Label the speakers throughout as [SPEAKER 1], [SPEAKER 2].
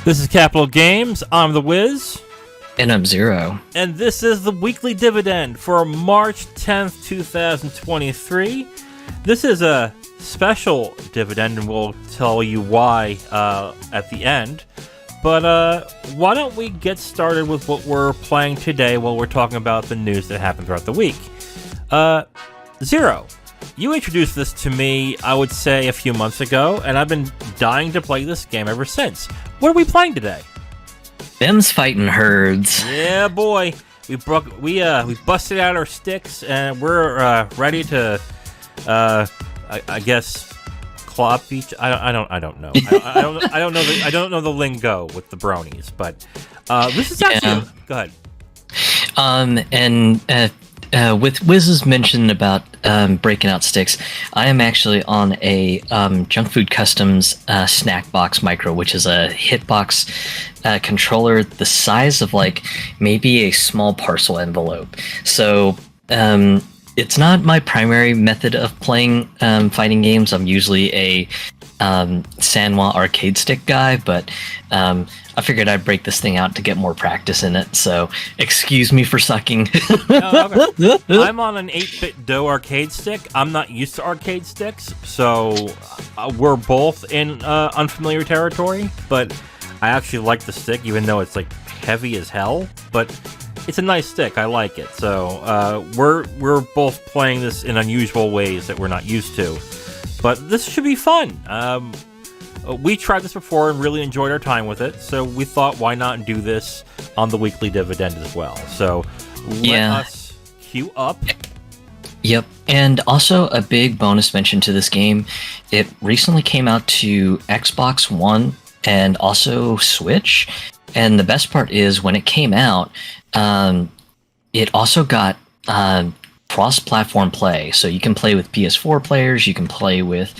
[SPEAKER 1] This is Capital Games. I'm the Wiz.
[SPEAKER 2] And I'm Zero.
[SPEAKER 1] And this is the Weekly Dividend for March 10th, 2023. This is a special dividend, and we'll tell you why at the end. But why don't we get started with what we're playing today while we're talking about the news that happened throughout the week. Zero, you introduced this to me, I would say, a few months ago, and I've been dying to play this game ever since. What are we playing today?
[SPEAKER 2] Them's Fightin herds.
[SPEAKER 1] Yeah, boy. We busted out our sticks, and we're ready to, I guess, clop each. I don't know. I don't know the lingo with the bronies, but this is actually. Go ahead.
[SPEAKER 2] With Wiz's mention about breaking out sticks, I am actually on a Junk Food Customs Snack Box Micro, which is a hitbox controller the size of like maybe a small parcel envelope. So it's not my primary method of playing fighting games. I'm usually a Sanwa arcade stick guy, but I figured I'd break this thing out to get more practice in it, so excuse me for sucking.
[SPEAKER 1] Okay. I'm on an 8-bit dough arcade stick. I'm not used to arcade sticks, so we're both in unfamiliar territory, but I actually like the stick, even though it's like heavy as hell, but it's a nice stick. I like it, so we're both playing this in unusual ways that we're not used to, but this should be fun. We tried this before and really enjoyed our time with it, so we thought, why not do this on the Weekly Dividend as well? So let us queue up.
[SPEAKER 2] Yep, and also a big bonus mention to this game. It recently came out to Xbox One and also Switch, and the best part is when it came out, it also got cross-platform play, so you can play with PS4 players, you can play with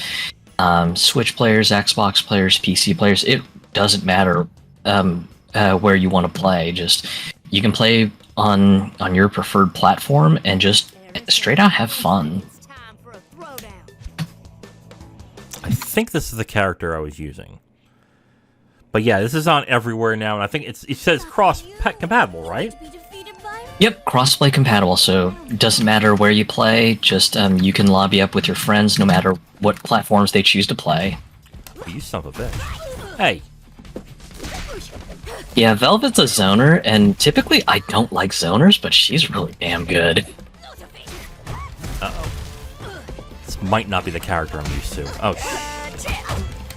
[SPEAKER 2] Switch players, Xbox players, PC players. It doesn't matter where you want to play. Just you can play on your preferred platform and just straight out have fun.
[SPEAKER 1] I think this is the character I was using, but yeah, this is on everywhere now, and I think it says cross-compatible, right?
[SPEAKER 2] Yep, crossplay compatible, so it doesn't matter where you play, just you can lobby up with your friends no matter what platforms they choose to play.
[SPEAKER 1] Oh, you son of a bitch. Hey.
[SPEAKER 2] Yeah, Velvet's a zoner, and typically I don't like zoners, but she's really damn good.
[SPEAKER 1] Uh-oh. This might not be the character I'm used to. Oh,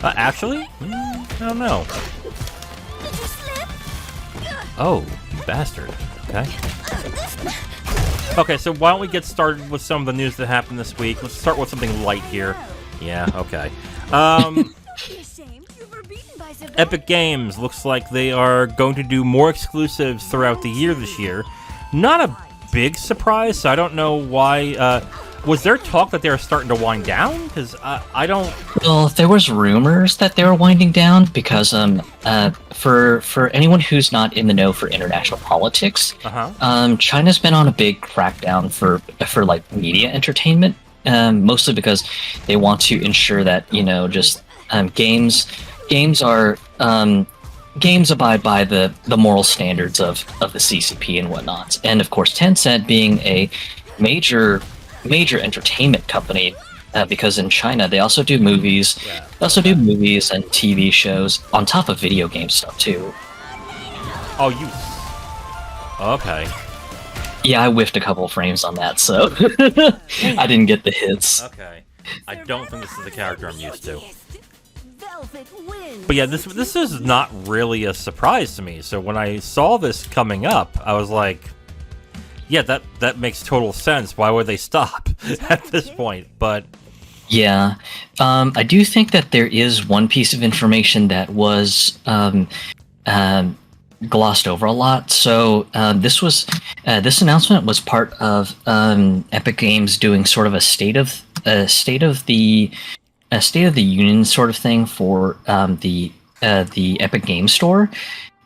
[SPEAKER 1] actually? I don't know. Oh, you bastard. Okay. Okay, so why don't we get started with some of the news that happened this week? Let's start with something light here. Yeah, okay. Epic Games looks like they are going to do more exclusives throughout the year this year. Not a big surprise, so I don't know why. Was there talk that they were starting to wind down? Because I don't...
[SPEAKER 2] Well, there was rumors that they were winding down because for anyone who's not in the know for international politics, China's been on a big crackdown for like media entertainment, mostly because they want to ensure that just games abide by the moral standards of the CCP and whatnot, and of course Tencent being a major entertainment company, because in China they also do movies. They also do movies and TV shows on top of video game stuff too.
[SPEAKER 1] Oh, okay.
[SPEAKER 2] Yeah, I whiffed a couple frames on that, so I didn't get the hits.
[SPEAKER 1] Okay. I don't think this is the character I'm used to. But yeah, this is not really a surprise to me. So when I saw this coming up, I was like, yeah, that makes total sense. Why would they stop at this point? But
[SPEAKER 2] yeah, I do think that there is one piece of information that was glossed over a lot. So this announcement was part of Epic Games doing sort of a state of the union sort of thing for the Epic Games Store.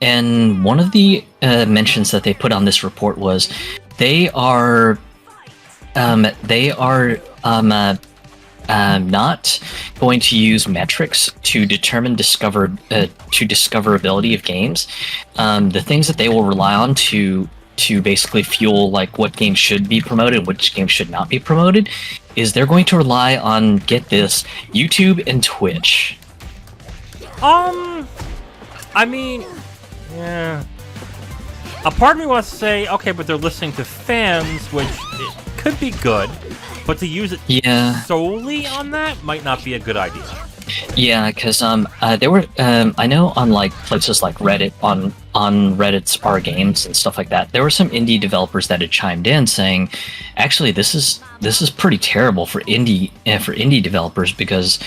[SPEAKER 2] And one of the mentions that they put on this report was they are not going to use metrics to determine discoverability of games. The things that they will rely on to basically fuel like what games should be promoted, which games should not be promoted, is they're going to rely on, get this, YouTube and Twitch.
[SPEAKER 1] I mean, yeah. A part of me wants to say, okay, but they're listening to fans, which it could be good, but to use it solely on that might not be a good idea.
[SPEAKER 2] Yeah, because there were I know on like places like Reddit, on Reddit's R Games and stuff like that, there were some indie developers that had chimed in saying, actually, this is pretty terrible for indie developers because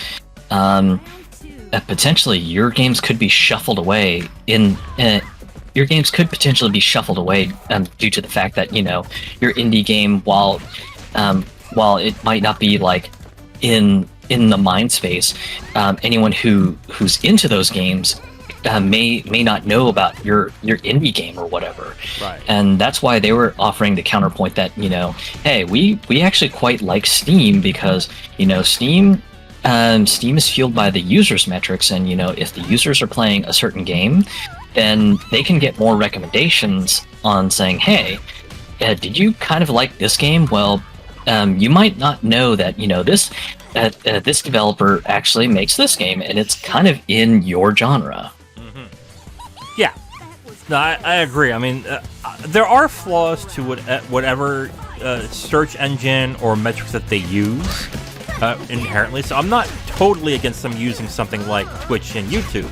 [SPEAKER 2] potentially your games could be shuffled away your games could potentially be shuffled away due to the fact that, you know, your indie game, while it might not be like in the mind space, anyone who's into those games may not know about your indie game or whatever.
[SPEAKER 1] Right.
[SPEAKER 2] And that's why they were offering the counterpoint that, you know, hey, we actually quite like Steam because, you know, Steam is fueled by the users' metrics, and, you know, if the users are playing a certain game, then they can get more recommendations on saying, hey, did you kind of like this game? Well, you might not know that, you know, this developer actually makes this game, and it's kind of in your genre.
[SPEAKER 1] Mm-hmm. Yeah. No, I agree. I mean, there are flaws to whatever search engine or metrics that they use inherently, so I'm not totally against them using something like Twitch and YouTube.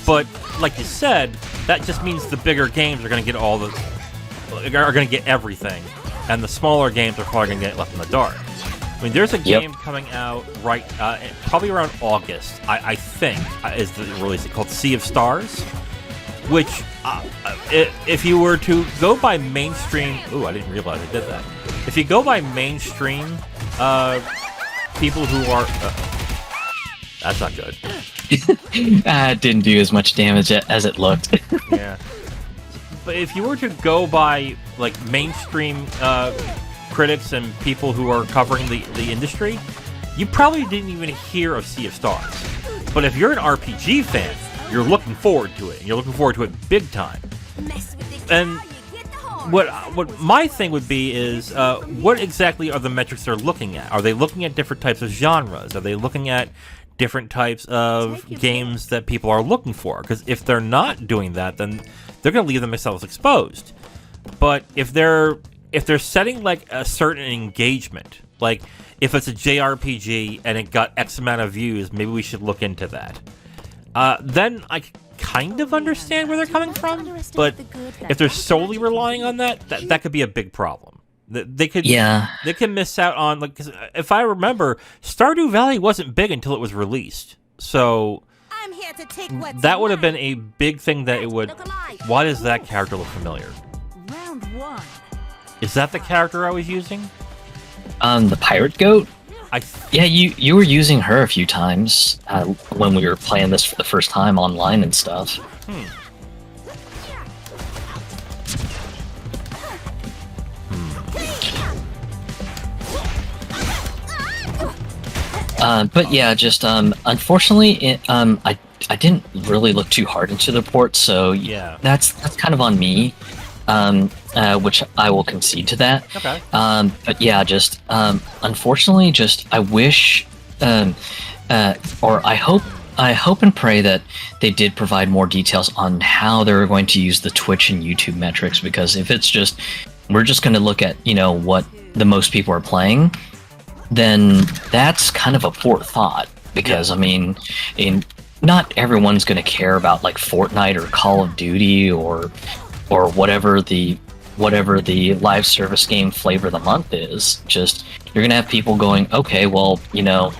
[SPEAKER 1] But like you said, that just means the bigger games are going to get everything, and the smaller games are probably going to get left in the dark. I mean, there's a game coming out probably around August, I think, is the release. It's called Sea of Stars, which, if you were to go by mainstream... Ooh, I didn't realize I did that. If you go by mainstream, people who are... that's not good.
[SPEAKER 2] It didn't do as much damage as it looked.
[SPEAKER 1] Yeah. But if you were to go by, like, mainstream critics and people who are covering the industry, you probably didn't even hear of Sea of Stars. But if you're an RPG fan, you're looking forward to it. And you're looking forward to it big time. And what my thing would be is, what exactly are the metrics they're looking at? Are they looking at different types of genres? Are they looking at different types of games that people are looking for? Because if they're not doing that, then they're going to leave themselves exposed. But if they're setting like a certain engagement, like if it's a JRPG and it got X amount of views, maybe we should look into that. Then I kind of understand where they're coming from. But if they're solely relying on that could be a big problem. They could miss out on, like, 'cause if I remember, Stardew Valley wasn't big until it was released, so that would have been a big thing that it would. Why does that character look familiar?
[SPEAKER 3] Round one.
[SPEAKER 1] Is that the character I was using?
[SPEAKER 2] The pirate goat.
[SPEAKER 1] Yeah,
[SPEAKER 2] you were using her a few times when we were playing this for the first time online and stuff. But yeah, just unfortunately, I didn't really look too hard into the port, so
[SPEAKER 1] yeah,
[SPEAKER 2] that's kind of on me, which I will concede to that.
[SPEAKER 1] Okay.
[SPEAKER 2] But yeah, just unfortunately, just I wish, or I hope and pray that they did provide more details on how they're going to use the Twitch and YouTube metrics, because if it's just we're just going to look at, you know, what the most people are playing, then that's kind of a poor thought, because I mean, not everyone's going to care about like Fortnite or Call of Duty or whatever the live service game flavor of the month is. Just you're going to have people going, okay, well, you know,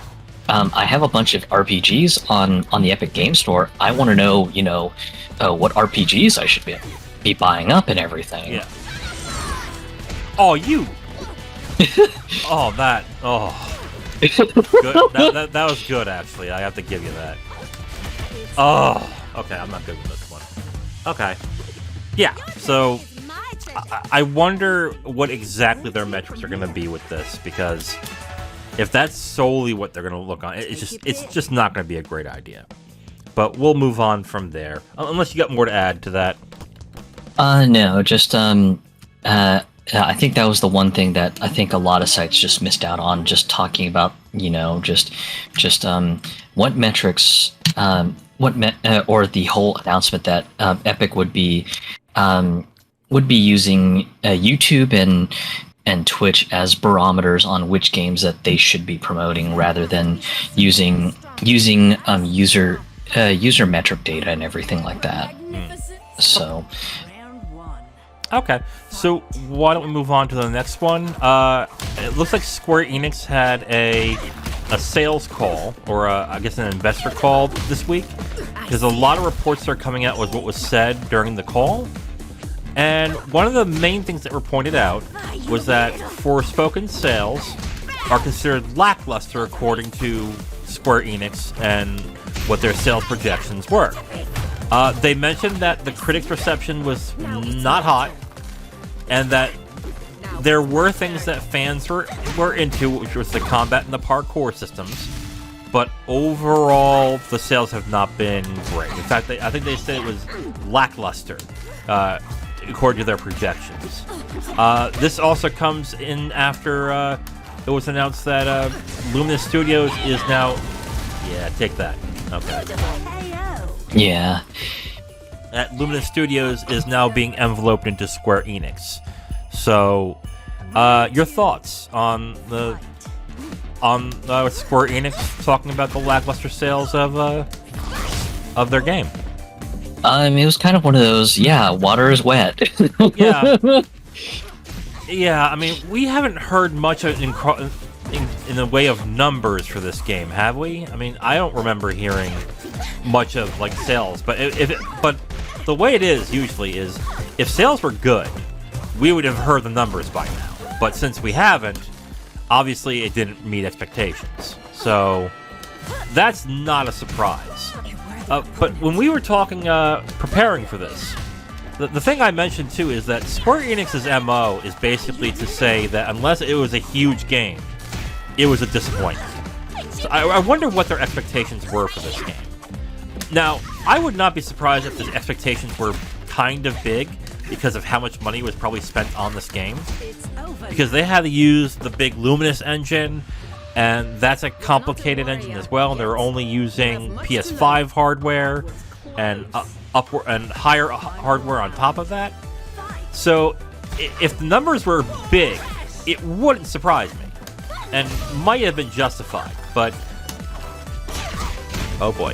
[SPEAKER 2] I have a bunch of RPGs on the Epic Game Store. I want to know, you know, what RPGs I should be buying up and everything.
[SPEAKER 1] Yeah. Oh, you. Good. That was good, actually. I have to give you that. Oh, okay. I'm not good with this one. Okay. Yeah. So I wonder what exactly their metrics are going to be with this, because If that's solely what they're going to look on, it's just not going to be a great idea. But we'll move on from there, unless you got more to add to that.
[SPEAKER 2] No, just I think that was the one thing that I think a lot of sites just missed out on, just talking about, just what metrics, or the whole announcement that Epic would be using YouTube and Twitch as barometers on which games that they should be promoting, rather than using user metric data and everything like that. So.
[SPEAKER 1] Okay, so why don't we move on to the next one? It looks like Square Enix had a sales call, or I guess an investor call this week, because a lot of reports are coming out with what was said during the call. And one of the main things that were pointed out was that Forspoken sales are considered lackluster according to Square Enix and what their sales projections were. They mentioned that the critics' reception was not hot, and that there were things that fans were into, which was the combat and the parkour systems, but overall the sales have not been great. In fact, I think they said it was lackluster, according to their projections. This also comes in after it was announced that Luminous Studios is now... Yeah, take that. Okay.
[SPEAKER 2] Yeah.
[SPEAKER 1] That Luminous Studios is now being enveloped into Square Enix. So, your thoughts on Square Enix talking about the lackluster sales of their game?
[SPEAKER 2] It was kind of one of those, water is wet.
[SPEAKER 1] Yeah. Yeah, I mean, we haven't heard much in the way of numbers for this game, have we? I mean, I don't remember hearing much of sales, but but the way it is usually is if sales were good, we would have heard the numbers by now. But since we haven't, obviously it didn't meet expectations. So that's not a surprise. But when we were talking, preparing for this, the thing I mentioned too is that Square Enix's MO is basically to say that unless it was a huge game, it was a disappointment. So I wonder what their expectations were for this game. Now, I would not be surprised if the expectations were kind of big because of how much money was probably spent on this game. Because they had to use the big Luminous engine, and that's a complicated engine as well, and they're only using PS5 hardware and higher hardware on top of that. So, if the numbers were big, it wouldn't surprise me, and might have been justified, but... Oh boy.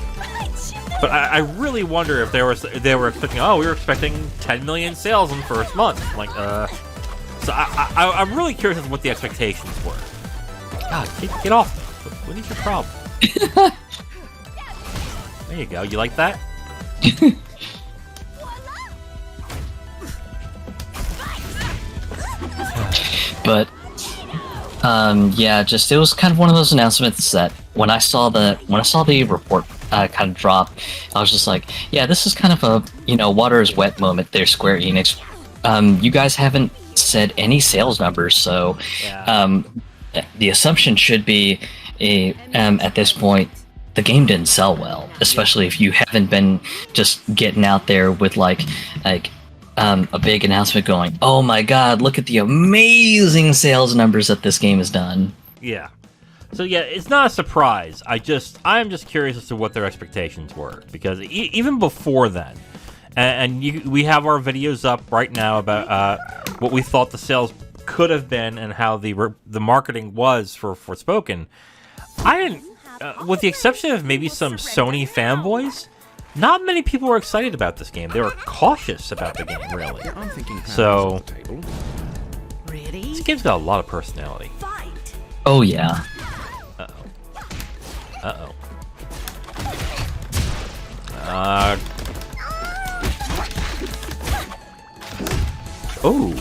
[SPEAKER 1] But I really wonder if they were expecting, we were expecting 10 million sales in the first month. So I'm really curious as to what the expectations were. God, get off me. What is your problem? There you go. You like that?
[SPEAKER 2] But it was kind of one of those announcements that when I saw the report kind of drop, I was just like, yeah, this is kind of a water is wet moment there, Square Enix. You guys haven't said any sales numbers, so the assumption should be at this point the game didn't sell well, especially if you haven't been just getting out there with a big announcement going, oh my god, look at the amazing sales numbers that this game has done.
[SPEAKER 1] Yeah. So yeah, it's not a surprise. I'm just curious as to what their expectations were, because even before then, we have our videos up right now about what we thought the sales could have been and how the marketing was for Forspoken. I didn't, with the exception of maybe some Sony fanboys, not many people were excited about this game. They were cautious about the game, really. So this game's got a lot of personality.
[SPEAKER 2] Oh yeah.
[SPEAKER 1] Uh-oh. Oh.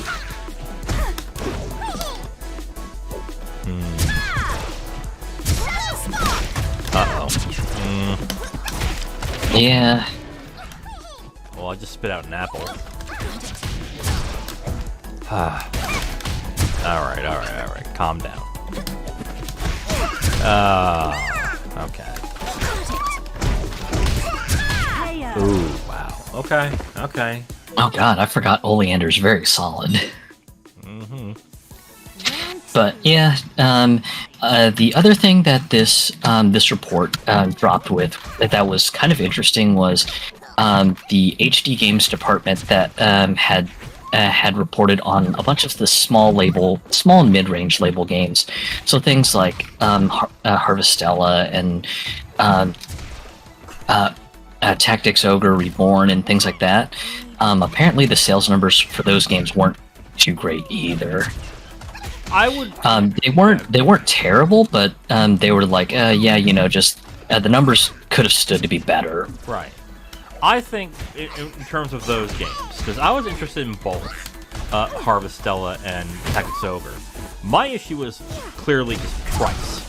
[SPEAKER 1] Uh-oh.
[SPEAKER 2] Yeah.
[SPEAKER 1] Well, I just spit out an apple. Alright. Calm down. Okay. Ooh, wow. Okay.
[SPEAKER 2] Oh god, I forgot Oleander's very solid.
[SPEAKER 1] Mm-hmm.
[SPEAKER 2] But yeah, the other thing that this report dropped with that was kind of interesting was the HD Games department that had reported on a bunch of the small and mid-range label games. So things like Harvestella and Tactics Ogre Reborn and things like that. Apparently, the sales numbers for those games weren't too great either.
[SPEAKER 1] I would.
[SPEAKER 2] They weren't terrible, but they were like, just the numbers could have stood to be better.
[SPEAKER 1] Right. I think in terms of those games, because I was interested in both Harvestella and Tactics Ogre. My issue was clearly just price.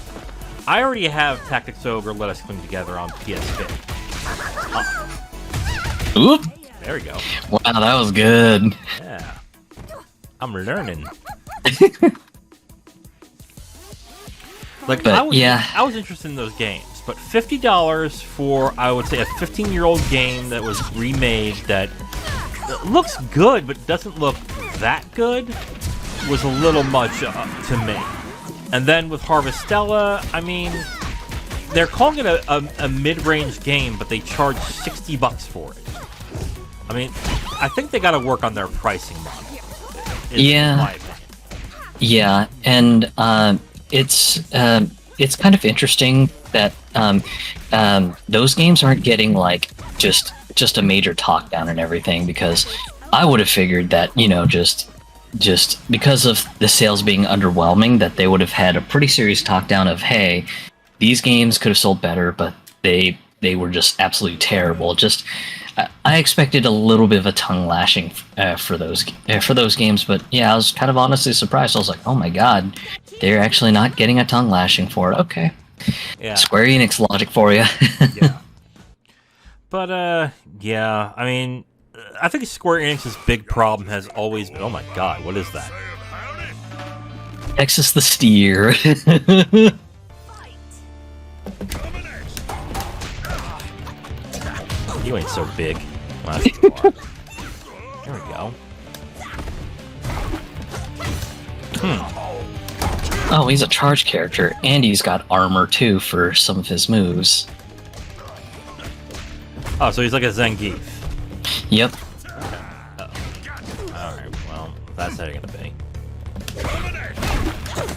[SPEAKER 1] I already have Tactics Ogre Let Us Cling Together on PSP.
[SPEAKER 2] Oop!
[SPEAKER 1] There we go.
[SPEAKER 2] Wow, that was good.
[SPEAKER 1] Yeah. I'm learning. I was interested in those games, but $50 for, I would say, a 15-year-old game that was remade that looks good but doesn't look that good was a little much to me. And then with Harvestella, I mean, they're calling it a mid-range game, but they charge $60 for it. I mean, I think they got to work on their pricing model. In my opinion.
[SPEAKER 2] Yeah, and it's kind of interesting that those games aren't getting like just a major talk down and everything, because I would have figured that just because of the sales being underwhelming, that they would have had a pretty serious talk down of, hey, these games could have sold better, but they were just absolutely terrible. I expected a little bit of a tongue lashing for those games, but yeah, I was kind of honestly surprised. I was like, oh my god, they're actually not getting a tongue lashing for it. Okay, yeah. Square Enix logic for you.
[SPEAKER 1] Yeah. But yeah, I mean, I think Square Enix's big problem has always been, oh my god, what is that?
[SPEAKER 2] Texas the Steer.
[SPEAKER 1] You ain't so big. Well, that's too far. There we go.
[SPEAKER 2] Oh, he's a charge character, and he's got armor too for some of his moves.
[SPEAKER 1] Oh, so he's like a Zangief.
[SPEAKER 2] Yep.
[SPEAKER 1] Alright, well, that's how you're gonna be.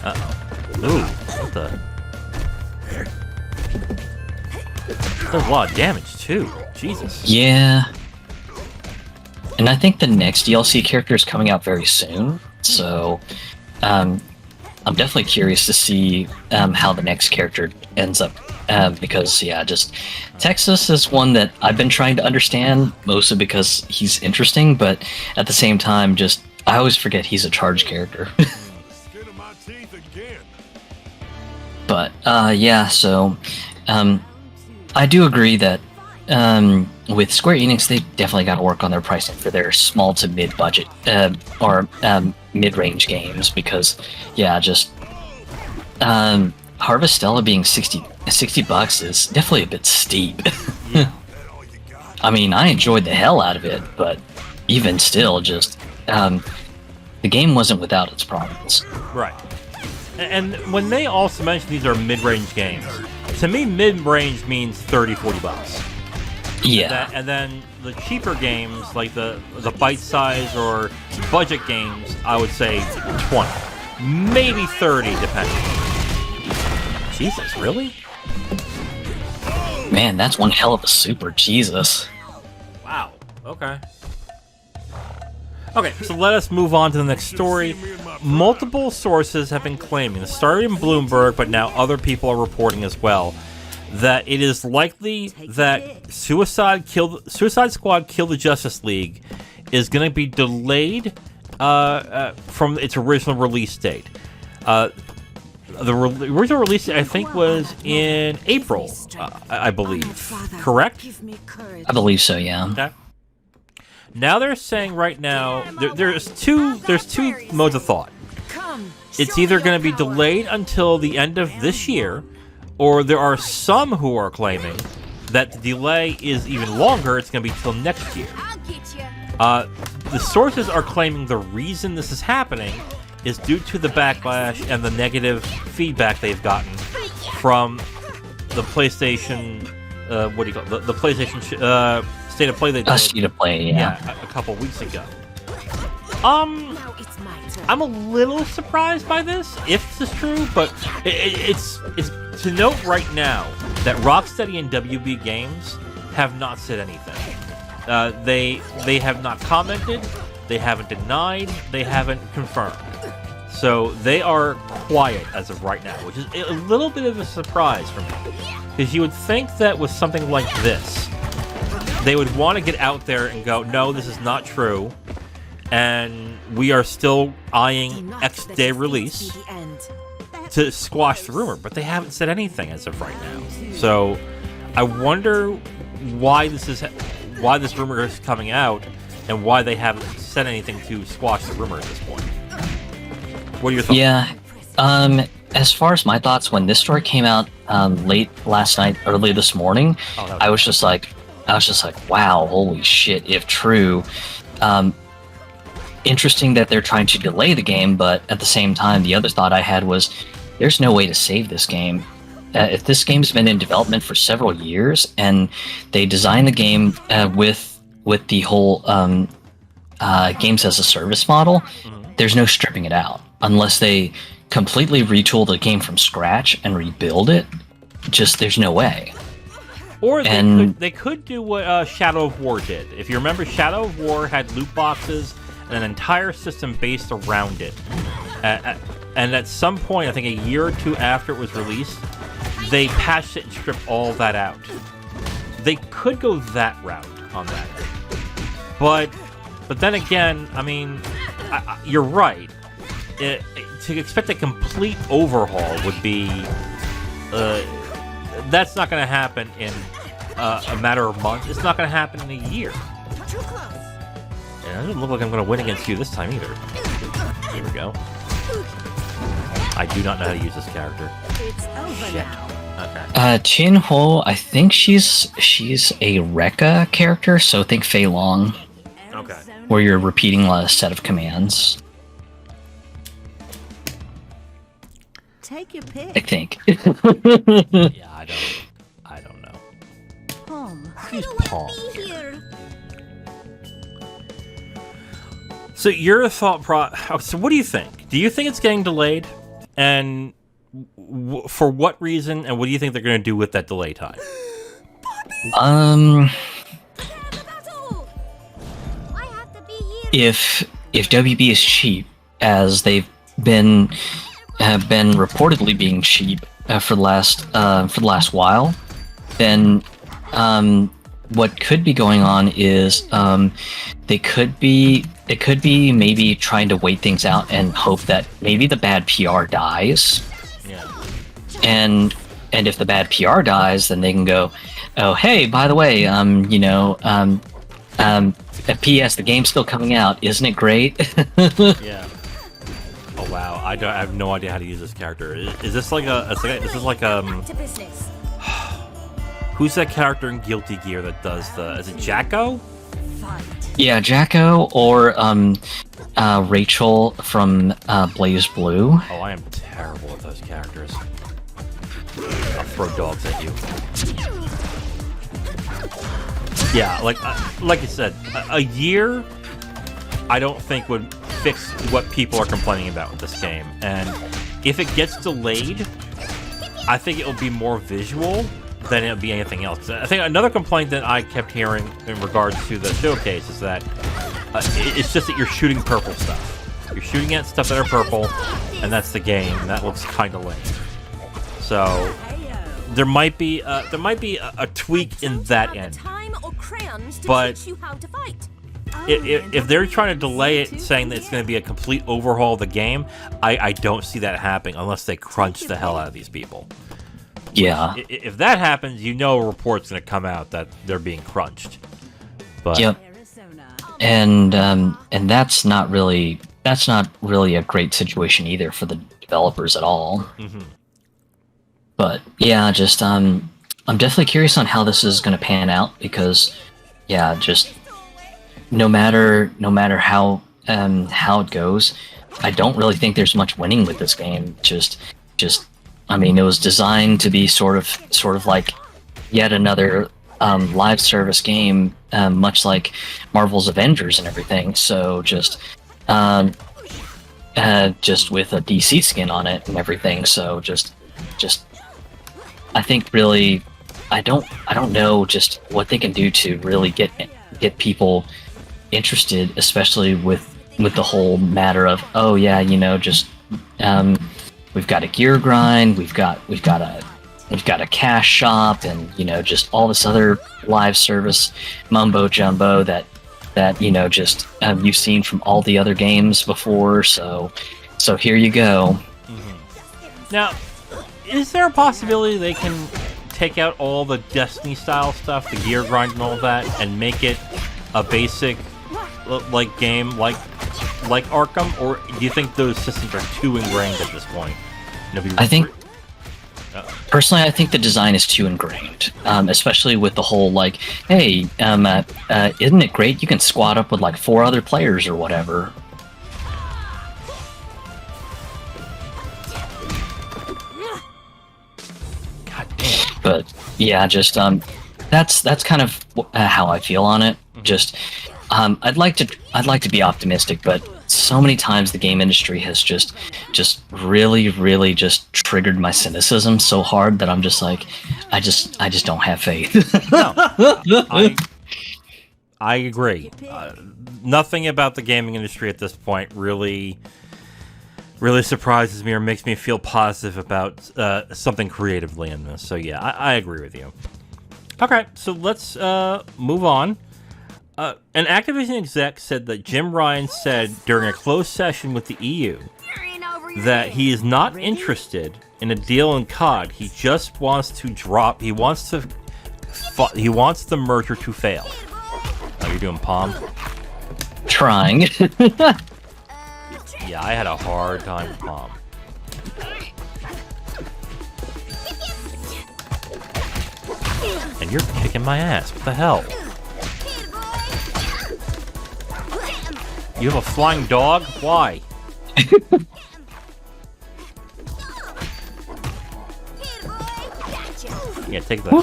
[SPEAKER 1] Uh-oh. Ooh, what the... There's a lot of damage, too. Jesus.
[SPEAKER 2] Yeah. And I think the next DLC character is coming out very soon, so I'm definitely curious to see how the next character ends up, because, yeah, just Texas is one that I've been trying to understand, mostly because he's interesting, but at the same time, just I always forget he's a charge character. But, yeah, so I do agree that with Square Enix, they definitely got to work on their pricing for their small to mid-budget or mid-range games, because, yeah, just Harvestella being $60 is definitely a bit steep.
[SPEAKER 1] Yeah.
[SPEAKER 2] I mean, I enjoyed the hell out of it, but even still, just the game wasn't without its problems.
[SPEAKER 1] Right. And when they also mention these are mid-range games, to me, mid-range means $30-$40.
[SPEAKER 2] Yeah.
[SPEAKER 1] And then the cheaper games, like the bite-size or budget games, I would say 20, maybe 30, depending. Jesus, really?
[SPEAKER 2] Man, that's one hell of a super. Jesus.
[SPEAKER 1] Wow. Okay. Okay, so let us move on to the next story. Multiple sources have been claiming, it started in Bloomberg, but now other people are reporting as well, that it is likely that Suicide Squad Kill the Justice League is going to be delayed from its original release date. The original release date, I think, was in April, I believe. Correct?
[SPEAKER 2] I believe so, yeah.
[SPEAKER 1] Okay. Now they're saying right now there's two modes of thought. It's either going to be delayed until the end of this year, or there are some who are claiming that the delay is even longer. It's going to be till next year. The sources are claiming the reason this is happening is due to the backlash and the negative feedback they've gotten from the PlayStation. What do you call it? The PlayStation State of Play they did.
[SPEAKER 2] State of Play, yeah.
[SPEAKER 1] A couple weeks ago. I'm a little surprised by this, if this is true, but it's to note right now that Rocksteady and WB Games have not said anything. They have not commented, they haven't denied, they haven't confirmed. So they are quiet as of right now, which is a little bit of a surprise for me. Because you would think that with something like this, they would want to get out there and go, no, this is not true, and we are still eyeing X day release to squash the rumor, but they haven't said anything as of right now. So I wonder why this rumor is coming out and why they haven't said anything to squash the rumor at this point. What are your thoughts?
[SPEAKER 2] Yeah, as far as my thoughts, when this story came out late last night, early this morning, I was just like, wow, holy shit, if true. Interesting that they're trying to delay the game, but at the same time, the other thought I had was, there's no way to save this game. If this game's been in development for several years, and they designed the game with the whole games as a service model, there's no stripping it out. Unless they completely retool the game from scratch and rebuild it, there's no way.
[SPEAKER 1] Or they could do what Shadow of War did. If you remember, Shadow of War had loot boxes and an entire system based around it. And at some point, I think a year or two after it was released, they patched it and stripped all that out. They could go that route on that. But then again, I mean, you're right. To expect a complete overhaul would be... that's not going to happen in a matter of months. It's not going to happen in a year. And it doesn't look like I'm going to win against you this time either. Here we go. I do not know how to use this character.
[SPEAKER 3] It's over now.
[SPEAKER 1] Okay.
[SPEAKER 2] Chin Ho, I think she's a Rekka character, so think Fei Long.
[SPEAKER 1] Okay.
[SPEAKER 2] Where you're repeating a set of commands.
[SPEAKER 3] Take your pick.
[SPEAKER 2] I think.
[SPEAKER 1] Yeah, I don't know.
[SPEAKER 3] Home.
[SPEAKER 1] She's Paul. So your thought so what do you think? Do you think it's getting delayed? And for what reason? And what do you think they're going to do with that delay time?
[SPEAKER 2] If WB is cheap, as they've have been reportedly being cheap for the last while, then what could be going on is they could be maybe trying to wait things out and hope that maybe the bad PR dies.
[SPEAKER 1] Yeah.
[SPEAKER 2] And if the bad PR dies, then they can go, oh hey, by the way, PS, the game's still coming out, isn't it great?
[SPEAKER 1] Yeah. Oh wow, I have no idea how to use this character. Is this like who's that character in Guilty Gear that does is it Jacko?
[SPEAKER 2] Yeah, Jacko or Rachel from Blaze Blue.
[SPEAKER 1] Oh, I am terrible at those characters. I'll throw dogs at you. Yeah, like you said, a year I don't think would fix what people are complaining about with this game. And if it gets delayed, I think it will be more visual than it'll be anything else. I think another complaint that I kept hearing in regards to the showcase is that it's just that you're shooting purple stuff. You're shooting at stuff that are purple, and that's the game. And that looks kind of lame. So there might be a tweak in that end. But if they're trying to delay it, saying that it's going to be a complete overhaul of the game, I don't see that happening unless they crunch the hell out of these people.
[SPEAKER 2] Yeah.
[SPEAKER 1] If that happens, a report's going to come out that they're being crunched. But
[SPEAKER 2] yep. And that's not really a great situation either for the developers at all.
[SPEAKER 1] Mm-hmm.
[SPEAKER 2] But yeah, just I'm definitely curious on how this is going to pan out because yeah, just no matter how it goes, I don't really think there's much winning with this game. Just I mean, it was designed to be sort of like yet another live service game, much like Marvel's Avengers and everything. So just with a DC skin on it and everything. So just I think really I don't know just what they can do to really get people interested, especially with the whole matter of just we've got a gear grind, we've got a cash shop, and just all this other live service mumbo jumbo that just you've seen from all the other games before. So here you go.
[SPEAKER 1] Mm-hmm. Now, is there a possibility they can take out all the Destiny style stuff, the gear grind and all that, and make it a basic like game like Arkham, or do you think those systems are too ingrained at this point?
[SPEAKER 2] Personally, I think the design is too ingrained, especially with the whole like, hey, isn't it great you can squad up with like 4 other players or whatever?
[SPEAKER 1] God damn.
[SPEAKER 2] But yeah, just that's kind of how I feel on it. Just I'd like to be optimistic, but so many times the game industry has just really just triggered my cynicism so hard that I'm just like, I just don't have faith.
[SPEAKER 1] No, I agree. Nothing about the gaming industry at this point really surprises me or makes me feel positive about something creatively in this. So yeah, I agree with you. Okay, so let's move on. An Activision exec said that Jim Ryan said during a closed session with the EU that he is not interested in a deal in COD. He just wants to drop. He wants the merger to fail. Oh, you're doing palm?
[SPEAKER 2] Trying.
[SPEAKER 1] Yeah, I had a hard time with palm. And you're kicking my ass. What the hell? You have a flying dog? Why? Yeah, take that.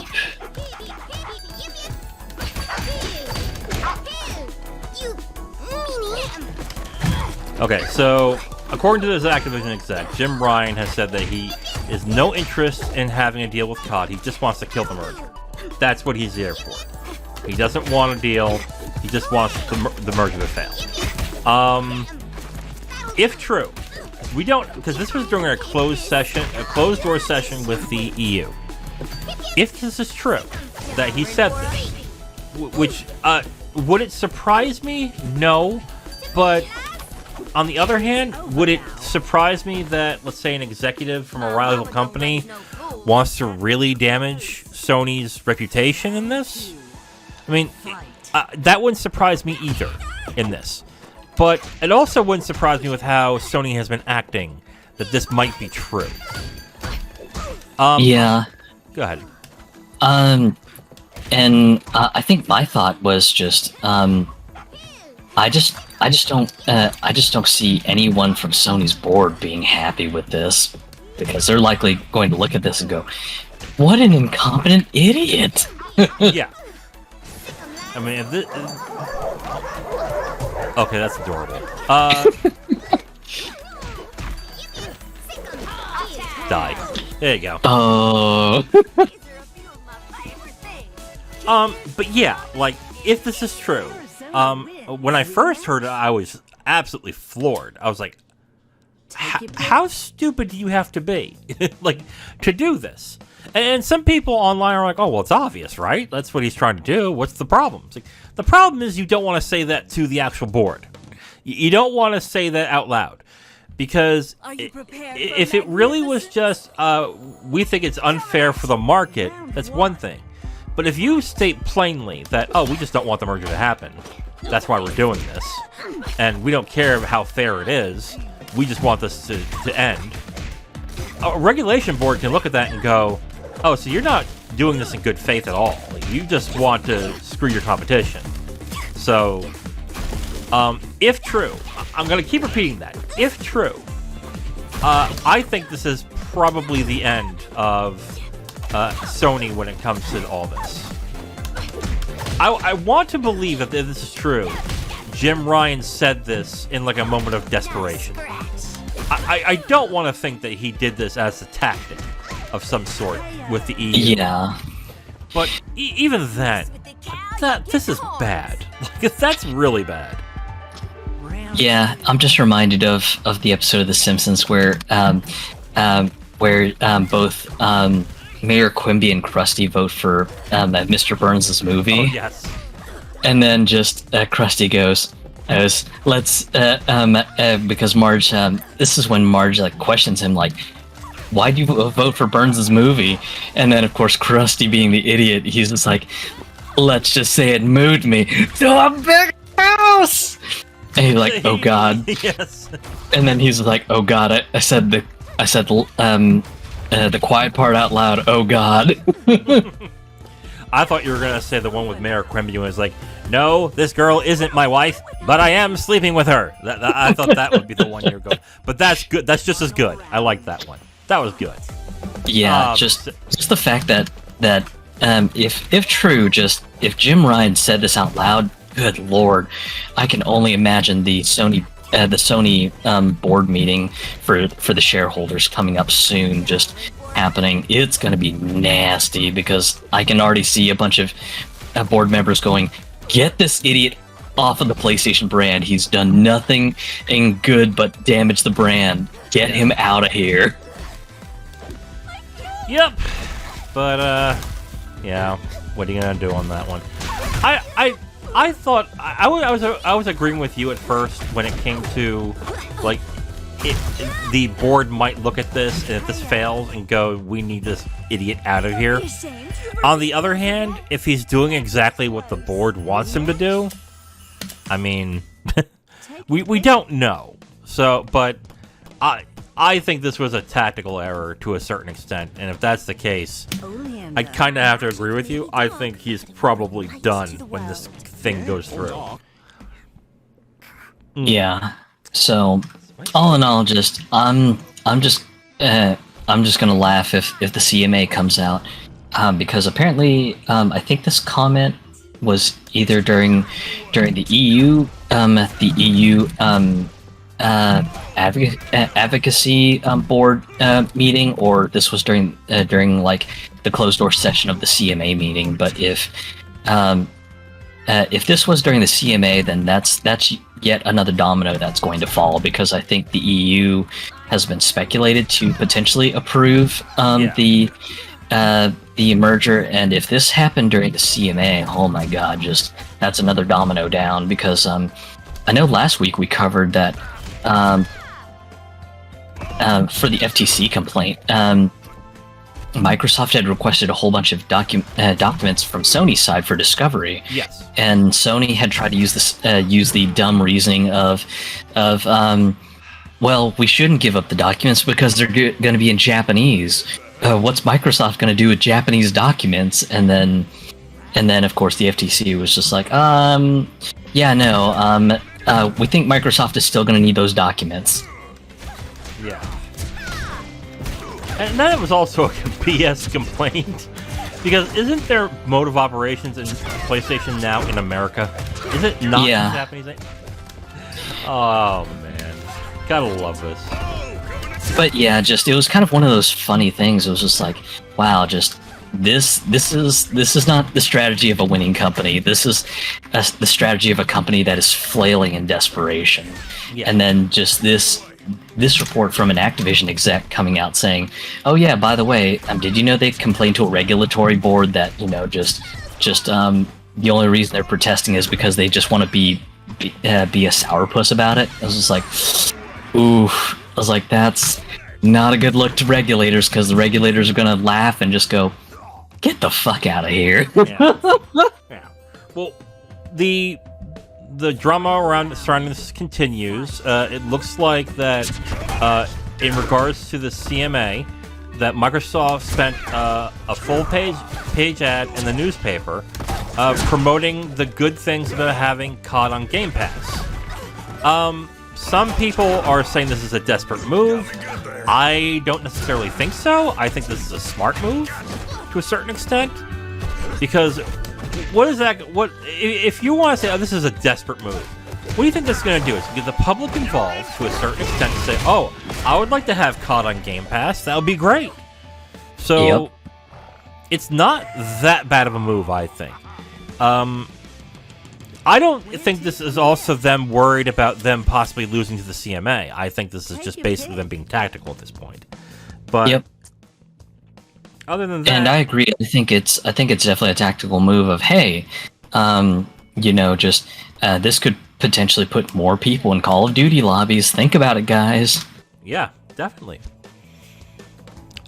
[SPEAKER 1] Okay, so according to this Activision exec, Jim Ryan has said that he is no interest in having a deal with COD. He just wants to kill the merger. That's what he's there for. He doesn't want a deal. He just wants the merger to fail. If true, we don't, because this was during a closed door session with the EU. If this is true, that he said this, which, would it surprise me? No. But on the other hand, would it surprise me that, let's say, an executive from a rival company wants to really damage Sony's reputation in this? I mean, that wouldn't surprise me either in this. But it also wouldn't surprise me with how Sony has been acting that this might be true.
[SPEAKER 2] Yeah.
[SPEAKER 1] Go ahead.
[SPEAKER 2] And I think my thought was just I just don't see anyone from Sony's board being happy with this, because they're likely going to look at this and go, "What an incompetent idiot!"
[SPEAKER 1] Yeah. I mean, if this, okay, that's adorable. Die. There you go.
[SPEAKER 2] Oh.
[SPEAKER 1] But yeah, like, if this is true, when I first heard it, I was absolutely floored. I was like, how stupid do you have to be, like, to do this? And some people online are like, oh, well, it's obvious, right? That's what he's trying to do. What's the problem? It's like, the problem is you don't want to say that to the actual board. You don't want to say that out loud. Because if it really was just, we think it's unfair for the market, that's one thing. But if you state plainly that, oh, we just don't want the merger to happen, that's why we're doing this, and we don't care how fair it is, we just want this to end, a regulation board can look at that and go, oh, so you're not doing this in good faith at all. You just want to screw your competition. So, if true, I'm going to keep repeating that. If true, I think this is probably the end of Sony when it comes to all this. I want to believe that if this is true, Jim Ryan said this in like a moment of desperation. I don't want to think that he did this as a tactic of some sort with the EU.
[SPEAKER 2] Yeah.
[SPEAKER 1] But even then, this is bad. Like, that's really bad.
[SPEAKER 2] Yeah, I'm just reminded of the episode of The Simpsons where both Mayor Quimby and Krusty vote for Mr. Burns' movie.
[SPEAKER 1] Oh, yes.
[SPEAKER 2] And then just Krusty goes, let's because Marge, this is when Marge like questions him like, why do you vote for Burns' movie? And then of course Krusty, being the idiot, he's just like, let's just say it moved me to a big house. And he's like, oh god.
[SPEAKER 1] Yes.
[SPEAKER 2] And then he's like, oh god, I said the quiet part out loud, oh god.
[SPEAKER 1] I thought you were gonna say the one with Mayor Quimby and was like, no, this girl isn't my wife, but I am sleeping with her. I thought that would be the one you were going. But that's good. That's just as good. I like that one. That was good.
[SPEAKER 2] Yeah, just the fact that if true, just if Jim Ryan said this out loud, good lord, I can only imagine the Sony board meeting for the shareholders coming up soon just happening. It's going to be nasty because I can already see a bunch of board members going, get this idiot off of the PlayStation brand. He's done nothing good but damage the brand. Get him out of here.
[SPEAKER 1] Yep. But yeah, what are you gonna do on that one? I thought I was agreeing with you at first when it came to like the board might look at this, and if this fails and go, we need this idiot out of here. On the other hand, if he's doing exactly what the board wants him to do, I mean, we don't know. So, but I think this was a tactical error to a certain extent, and if that's the case, I kind of have to agree with you. I think he's probably done when this thing goes through.
[SPEAKER 2] Yeah. So, all in all, I'm just gonna laugh if the CMA comes out, because apparently I think this comment was either during the EU advocacy board meeting, or this was during like the closed door session of the CMA meeting. But if this was during the CMA, then that's yet another domino that's going to fall, because I think the EU has been speculated to potentially approve the merger, and if this happened during the CMA, oh my god, just that's another domino down, because I know last week we covered that for the FTC complaint, Microsoft had requested a whole bunch of documents from Sony's side for discovery.
[SPEAKER 1] Yes. And
[SPEAKER 2] Sony had tried to use the dumb reasoning of well, we shouldn't give up the documents because they're going to be in Japanese. What's Microsoft going to do with Japanese documents? And then of course the FTC was just like, yeah, no, we think Microsoft is still going to need those documents.
[SPEAKER 1] Yeah. And that was also a BS complaint, because isn't there mode of operations in PlayStation Now in America? Is it not in Japanese? Oh man, gotta love this.
[SPEAKER 2] But yeah, just it was kind of one of those funny things. It was just like, wow, just this is not the strategy of a winning company. This is the strategy of a company that is flailing in desperation. Yeah. And then just this report from an Activision exec coming out saying, "Oh yeah, by the way, did you know they complained to a regulatory board that just the only reason they're protesting is because they just want to be a sourpuss about it?" I was just like, ooh. I was like, that's not a good look to regulators, because the regulators are gonna laugh and just go, "Get the fuck out of here."
[SPEAKER 1] Yeah. Yeah. Well, the drama surrounding this continues. It looks like that in regards to the CMA, that Microsoft spent a full page ad in the newspaper promoting the good things about having COD on Game Pass. Some people are saying this is a desperate move. I don't necessarily think so. I think this is a smart move to a certain extent, because what is that? What if you want to say, "Oh, this is a desperate move"? What do you think this is going to do? It's get the public involved to a certain extent to say, "Oh, I would like to have COD on Game Pass. That would be great." So it's not that bad of a move, I think. I don't think this is also them worried about them possibly losing to the CMA. I think this is just basically them being tactical at this point. But other than that,
[SPEAKER 2] and I agree. I think it's definitely a tactical move of, hey, this could potentially put more people in Call of Duty lobbies. Think about it, guys.
[SPEAKER 1] Yeah, definitely.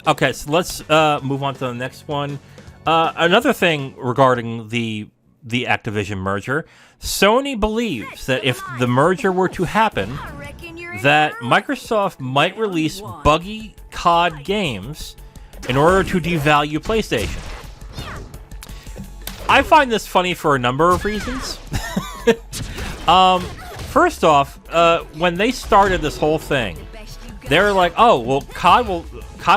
[SPEAKER 1] Okay, so let's move on to the next one. Another thing regarding the Activision merger, Sony believes that if the merger were to happen, that Microsoft might release buggy COD games in order to devalue PlayStation. I find this funny for a number of reasons. First off, when they started this whole thing, they were like, "Oh, well, COD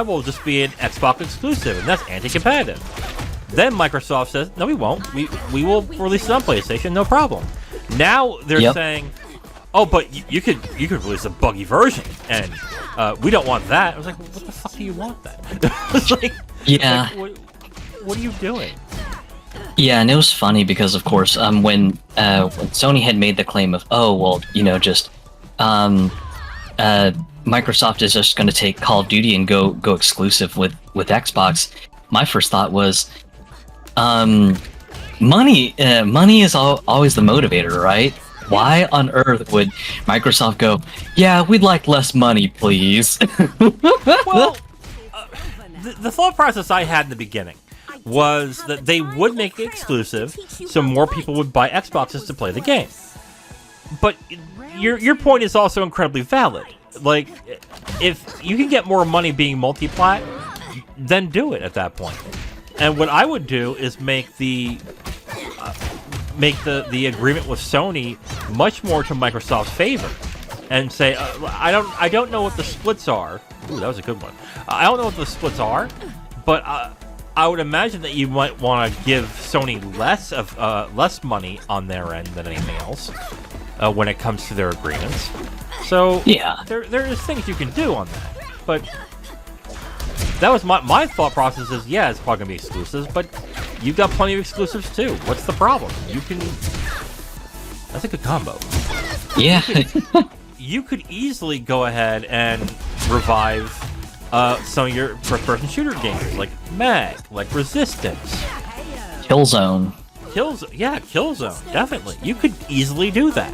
[SPEAKER 1] will just be an Xbox exclusive, and that's anti-competitive." Then Microsoft says, "No, we won't. We will release it on PlayStation, no problem." Now they're saying, "Oh, but you could release a buggy version, and we don't want that." I was like, "What the fuck do you want then?" It's like, what are you doing?
[SPEAKER 2] Yeah, and it was funny because, of course, when Sony had made the claim of, "Oh, well, Microsoft is just going to take Call of Duty and go exclusive with Xbox," my first thought was, money is always the motivator, right? Why on earth would Microsoft go, "Yeah, we'd like less money, please"?
[SPEAKER 1] Well, the thought process I had in the beginning was that they would make it exclusive, so more people would buy Xboxes to play the game. But your point is also incredibly valid. Like, if you can get more money being multi-plat, then do it at that point. And what I would do is make the agreement with Sony much more to Microsoft's favor, and say, I don't know what the splits are. Ooh, that was a good one. I don't know what the splits are, but I would imagine that you might want to give Sony less money on their end than anything else when it comes to their agreements. So
[SPEAKER 2] yeah,
[SPEAKER 1] there is things you can do on that, but that was my thought process. Is it's probably gonna be exclusives, but you've got plenty of exclusives too. What's the problem? That's a good combo.
[SPEAKER 2] Yeah,
[SPEAKER 1] you could easily go ahead and revive some of your first-person shooter games, like Mag, like Resistance,
[SPEAKER 2] Killzone,
[SPEAKER 1] definitely. You could easily do that,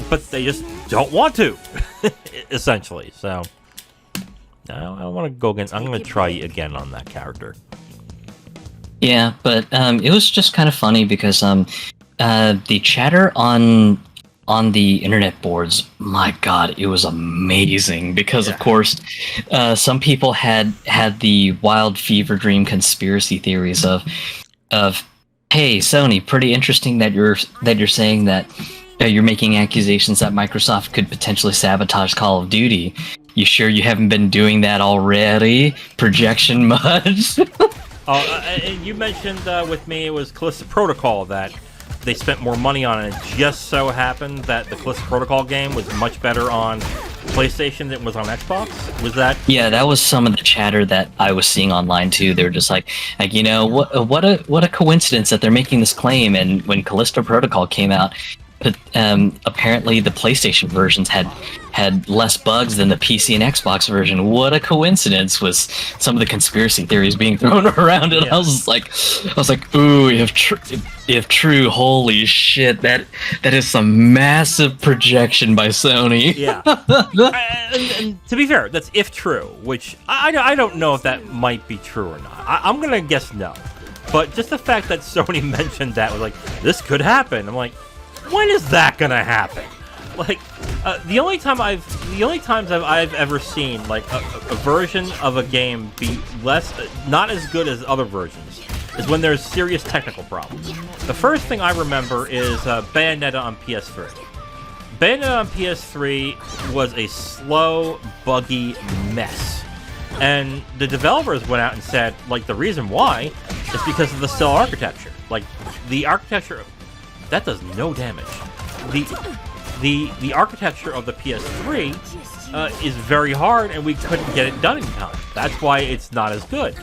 [SPEAKER 1] but they just don't want to, essentially. So I want to go against. I'm going to try again on that character.
[SPEAKER 2] Yeah, but it was just kind of funny because the chatter on the internet boards, my god, it was amazing because of course some people had the wild fever dream conspiracy theories of hey, Sony, pretty interesting that you're saying that you're making accusations that Microsoft could potentially sabotage Call of Duty. You sure you haven't been doing that already? Projection much?
[SPEAKER 1] And you mentioned with me it was Callisto Protocol that they spent more money on it. It just so happened that the Callisto Protocol game was much better on PlayStation than it was on Xbox. Was that?
[SPEAKER 2] Yeah, that was some of the chatter that I was seeing online too. They were just like what a coincidence that they're making this claim. And when Callisto Protocol came out, but apparently the PlayStation versions had less bugs than the PC and Xbox version. What a coincidence was some of the conspiracy theories being thrown around it. Yeah. I was like, ooh, if true, holy shit, that is some massive projection by Sony.
[SPEAKER 1] Yeah. and to be fair, that's if true, which I don't know if that might be true or not. I'm going to guess no. But just the fact that Sony mentioned that was like, this could happen. I'm like, when is that gonna happen? Like, The only times I've ever seen like a version of a game be not as good as other versions is when there's serious technical problems. The first thing I remember is Bayonetta on PS3. Bayonetta on PS3 was a slow, buggy mess. And the developers went out and said, like, the reason why is because of the cell architecture. Like, the architecture... That does no damage. The architecture of the PS3 is very hard, and we couldn't get it done in time. That's why it's not as good.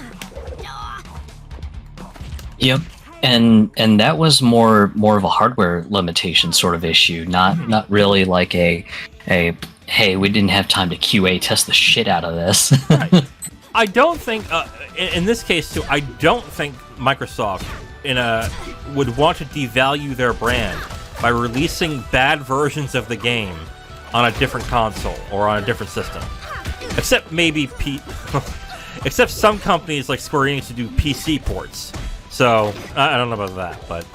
[SPEAKER 2] Yep. And that was more of a hardware limitation sort of issue, not really like a hey, we didn't have time to QA test the shit out of this.
[SPEAKER 1] Right. I don't think in this case too, I don't think Microsoft would want to devalue their brand by releasing bad versions of the game on a different console or on a different system. Except maybe except some companies like Square Enix to do PC ports. So, I don't know about that, but...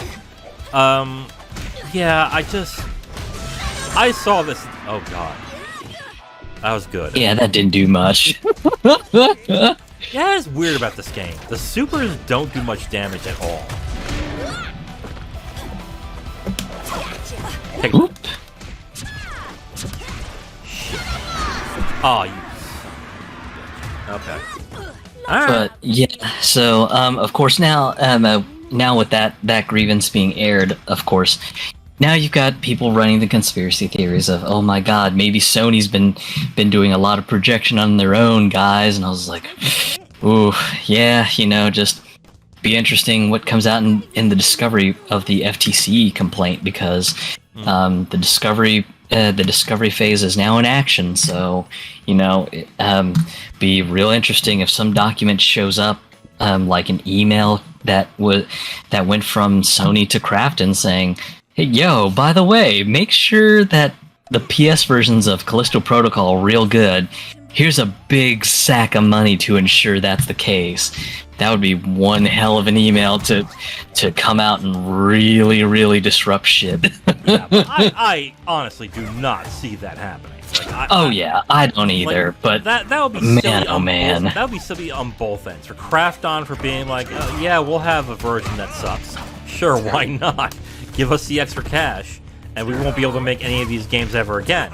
[SPEAKER 1] yeah, I saw this... Oh, God. That was good.
[SPEAKER 2] Yeah, that didn't do much.
[SPEAKER 1] Yeah, it's weird about this game. The supers don't do much damage at all. Take
[SPEAKER 2] Oop.
[SPEAKER 1] Shit. Oh, you... Okay. Alright.
[SPEAKER 2] But yeah, so of course now with that grievance being aired, of course, now you've got people running the conspiracy theories of, oh my god, maybe Sony's been doing a lot of projection on their own, guys. And I was like, ooh, yeah, just be interesting what comes out in the discovery of the FTC complaint, because the discovery phase is now in action. So, be real interesting if some document shows up, like an email that went from Sony to Krafton saying, hey, yo, by the way, make sure that the PS versions of Callisto Protocol are real good. Here's a big sack of money to ensure that's the case. That would be one hell of an email to come out and really, really disrupt shit.
[SPEAKER 1] Yeah, I honestly do not see that happening. Like,
[SPEAKER 2] I don't either.
[SPEAKER 1] Like,
[SPEAKER 2] but
[SPEAKER 1] that would be
[SPEAKER 2] man,
[SPEAKER 1] silly.
[SPEAKER 2] oh man,
[SPEAKER 1] that would be silly on both ends. For Krafton for being like, yeah, we'll have a version that sucks. Sure, why not? Give us the extra cash, and we won't be able to make any of these games ever again.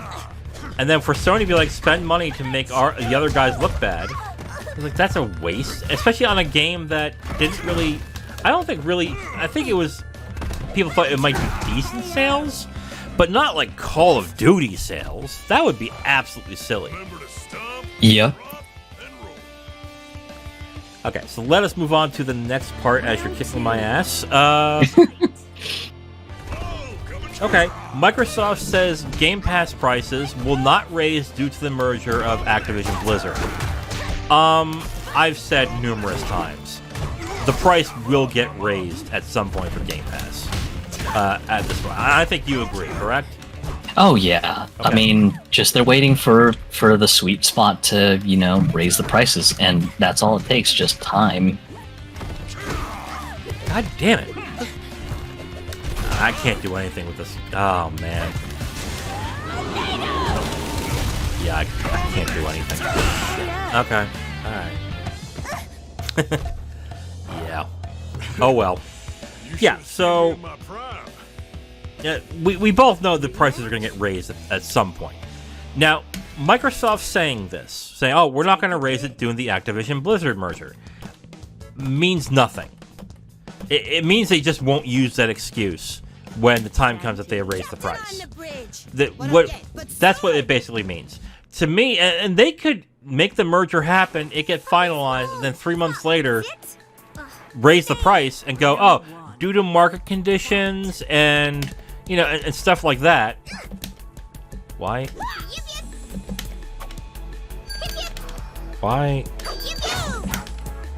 [SPEAKER 1] And then for Sony to be like, spend money to make the other guys look bad. Like, that's a waste, especially on a game that didn't really... I think it was... People thought it might be decent sales, but not like Call of Duty sales. That would be absolutely silly.
[SPEAKER 2] Yeah.
[SPEAKER 1] Okay, so let us move on to the next part as you're kicking my ass. Okay, Microsoft says Game Pass prices will not raise due to the merger of Activision Blizzard. I've said numerous times, the price will get raised at some point for Game Pass. At this point, I think you agree, correct?
[SPEAKER 2] Oh yeah. Okay. I mean, just they're waiting for the sweet spot to, raise the prices, and that's all it takes, just time.
[SPEAKER 1] God damn it. I can't do anything with this. Oh, man. Yeah, I can't do anything. Okay. Alright. Yeah. Oh, well. Yeah, so... Yeah, we both know the prices are going to get raised at some point. Now, Microsoft's saying, oh, we're not going to raise it doing the Activision Blizzard merger, means nothing. It means they just won't use that excuse when the time comes that they raise the price. That's what it basically means. To me, and they could make the merger happen, it get finalized, and then 3 months later, raise the price and go, oh, due to market conditions and, and stuff like that. Why? Why?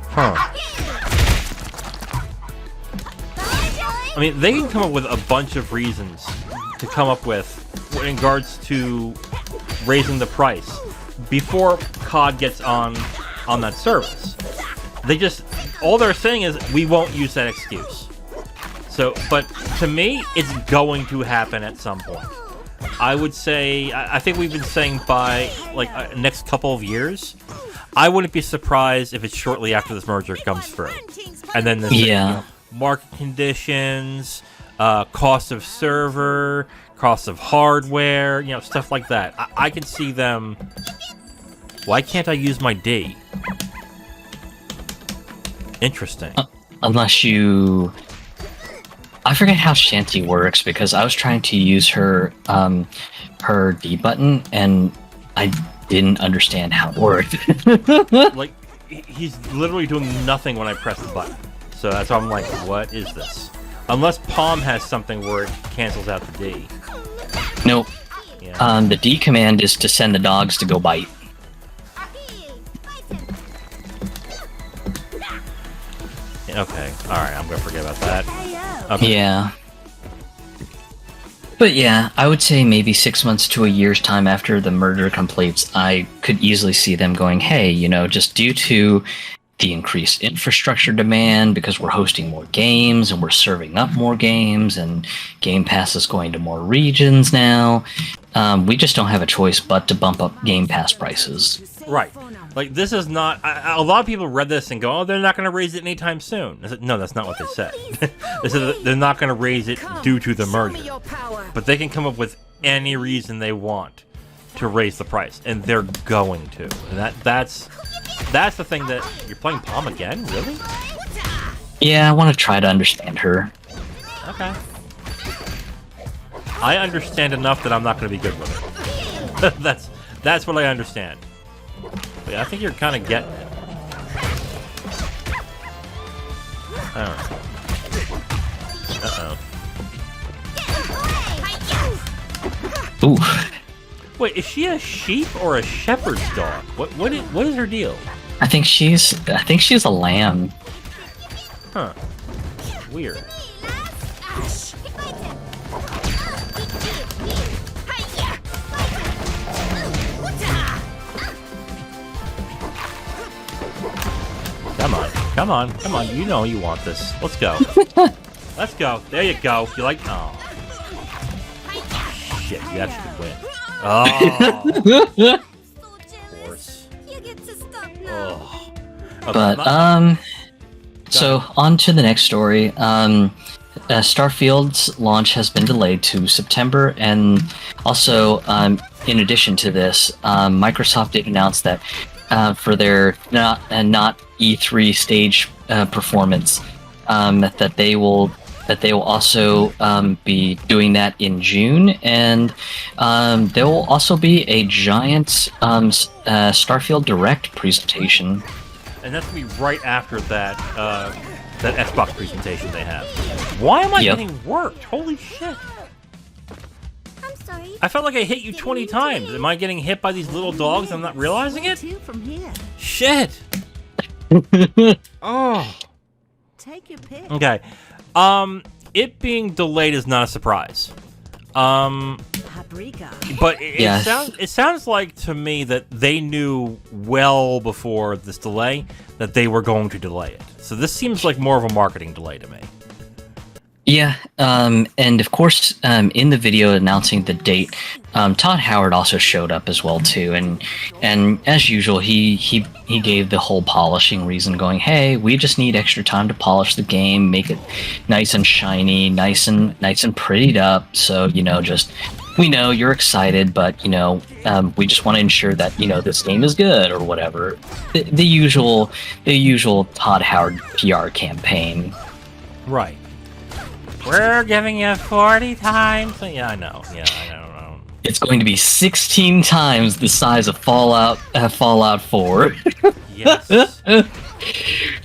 [SPEAKER 1] Huh. I mean, they can come up with a bunch of reasons to come up with in regards to raising the price before COD gets on that service. All they're saying is, we won't use that excuse. So, but to me, it's going to happen at some point. I would say, I think we've been saying by like next couple of years. I wouldn't be surprised if it's shortly after this merger comes through, and then the market conditions, cost of server, cost of hardware, stuff like that. I can see them. Why can't I use my D? Interesting.
[SPEAKER 2] Unless you... I forget how Shanty works, because I was trying to use her her D button, and I didn't understand how it worked.
[SPEAKER 1] Like, he's literally doing nothing when I press the button. So that's why I'm like, what is this? Unless Palm has something where it cancels out the D.
[SPEAKER 2] Nope.
[SPEAKER 1] Yeah.
[SPEAKER 2] The D command is to send the dogs to go bite.
[SPEAKER 1] Okay, alright, I'm gonna forget about that. Okay.
[SPEAKER 2] Yeah. But yeah, I would say maybe 6 months to a year's time after the merger completes, I could easily see them going, hey, just due to the increased infrastructure demand, because we're hosting more games and we're serving up more games, and Game Pass is going to more regions now, we just don't have a choice but to bump up Game Pass prices.
[SPEAKER 1] Right. Like, this is not... a lot of people read this and go, oh, they're not going to raise it anytime soon. I said, no, that's not what they said. They said they're not going to raise it due to the merger. But they can come up with any reason they want to raise the price, and they're going to. And that's the thing that... You're playing Palm again? Really?
[SPEAKER 2] Yeah, I want to try to understand her.
[SPEAKER 1] Okay. I understand enough that I'm not going to be good with it. That's what I understand. But yeah, I think you're kind of getting it.
[SPEAKER 2] Ooh.
[SPEAKER 1] Wait, is she a sheep or a shepherd's dog? What is her deal?
[SPEAKER 2] I think she's a lamb.
[SPEAKER 1] Huh. Weird. Come on. You know you want this. Let's go. Let's go. There you go. You like... Oh. Shit, you actually could win. Oh. Of course. Oh. Okay,
[SPEAKER 2] But, so on to the next story. Starfield's launch has been delayed to September, and also, in addition to this, Microsoft did announce that for their not E3 stage performance, that they will also be doing that in June, and there will also be a giant Starfield Direct presentation.
[SPEAKER 1] And that's gonna be right after that that Xbox presentation they have. Why am I getting worked? Holy shit!
[SPEAKER 3] I'm sorry.
[SPEAKER 1] I felt like I hit you 20 times. Am I getting hit by these little dogs? I'm not realizing it.
[SPEAKER 3] From here.
[SPEAKER 1] Shit. Oh.
[SPEAKER 3] Take your pick.
[SPEAKER 1] Okay. It being delayed is not a surprise.
[SPEAKER 3] Paprika.
[SPEAKER 1] But it sounds like to me that they knew well before this delay that they were going to delay it. So this seems like more of a marketing delay to me.
[SPEAKER 2] Yeah, and of course, in the video announcing the date, Todd Howard also showed up as well too, and as usual, he gave the whole polishing reason, going, "Hey, we just need extra time to polish the game, make it nice and shiny, nice and prettied up. So we know you're excited, but we just want to ensure that this game is good or whatever." The usual Todd Howard PR campaign.
[SPEAKER 1] Right. We're giving you 40 times. Yeah, I know. Yeah, I know.
[SPEAKER 2] It's going to be 16 times the size of Fallout 4.
[SPEAKER 1] Yes.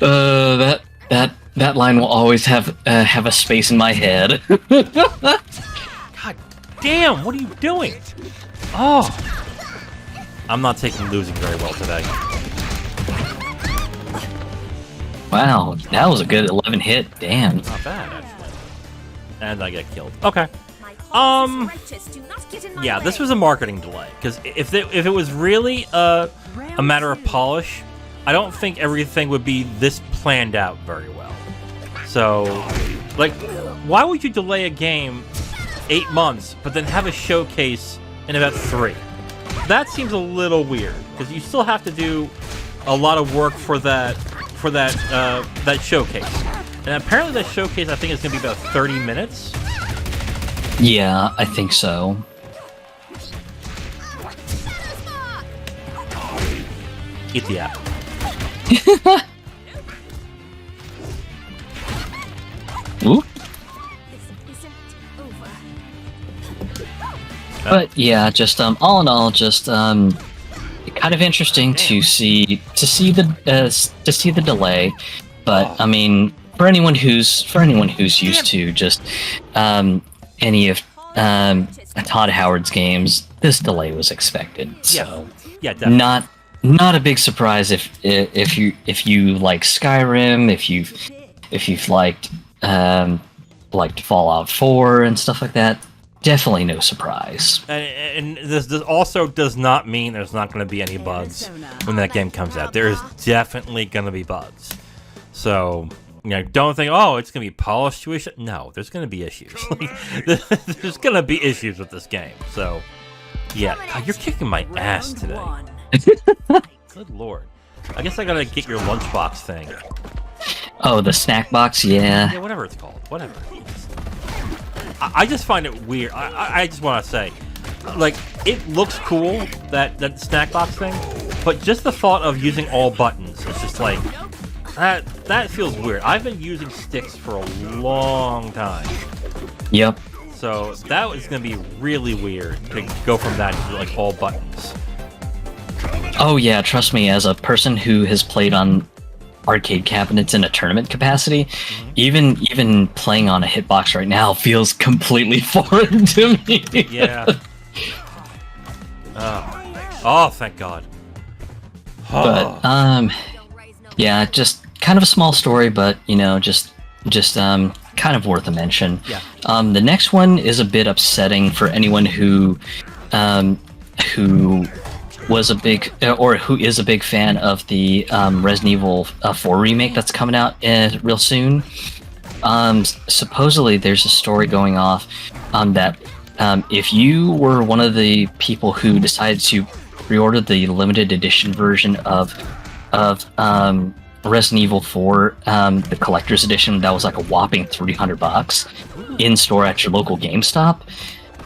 [SPEAKER 2] That line will always have a space in my head.
[SPEAKER 1] God damn! What are you doing? Oh, I'm not taking losing very well today.
[SPEAKER 2] Wow, that was a good 11 hit. Damn.
[SPEAKER 1] Not bad, actually. And I get killed. Okay. Yeah, this was a marketing delay, because if it was really a matter of polish, I don't think everything would be this planned out very well. So, like, why would you delay a game 8 months, but then have a showcase in about 3. That seems a little weird because you still have to do a lot of work for that showcase. And apparently that showcase I think is going to be about 30 minutes.
[SPEAKER 2] Yeah, I think so.
[SPEAKER 1] Eat the apple.
[SPEAKER 2] Ooh.
[SPEAKER 3] This isn't over.
[SPEAKER 2] But yeah, just all in all, just kind of interesting to see the delay. But I mean, for anyone who's used to just any of Todd Howard's games, this delay was expected. So
[SPEAKER 1] Yeah, definitely.
[SPEAKER 2] not a big surprise if you like Skyrim, if you've liked Fallout 4 and stuff like that. Definitely no surprise.
[SPEAKER 1] And this also does not mean there's not going to be any bugs when that game comes out. There is definitely going to be bugs. So, don't think, oh, it's going to be polished to issue. No, there's going to be issues. There's going to be issues with this game. So, yeah. God, you're kicking my ass today. Good lord. I guess I got to get your lunchbox thing.
[SPEAKER 2] Oh, the snack box, yeah.
[SPEAKER 1] Yeah, whatever it's called. Whatever. I just find it weird. I just want to say, it looks cool, that snack box thing, but just the thought of using all buttons is just like, that feels weird. I've been using sticks for a long time.
[SPEAKER 2] Yep.
[SPEAKER 1] So that was going to be really weird to go from that to all buttons.
[SPEAKER 2] Oh yeah, trust me, as a person who has played on arcade cabinets in a tournament capacity, even playing on a hitbox right now feels completely foreign to me.
[SPEAKER 1] Yeah. Oh, thank God.
[SPEAKER 2] But yeah, just kind of a small story, but just kind of worth a mention.
[SPEAKER 1] Yeah.
[SPEAKER 2] The next one is a bit upsetting for anyone who was a big who is a big fan of the Resident Evil 4 remake that's coming out real soon. Supposedly there's a story going off that if you were one of the people who decided to pre-order the limited edition version of Resident Evil 4, the collector's edition, that was like a whopping $300 in store at your local GameStop.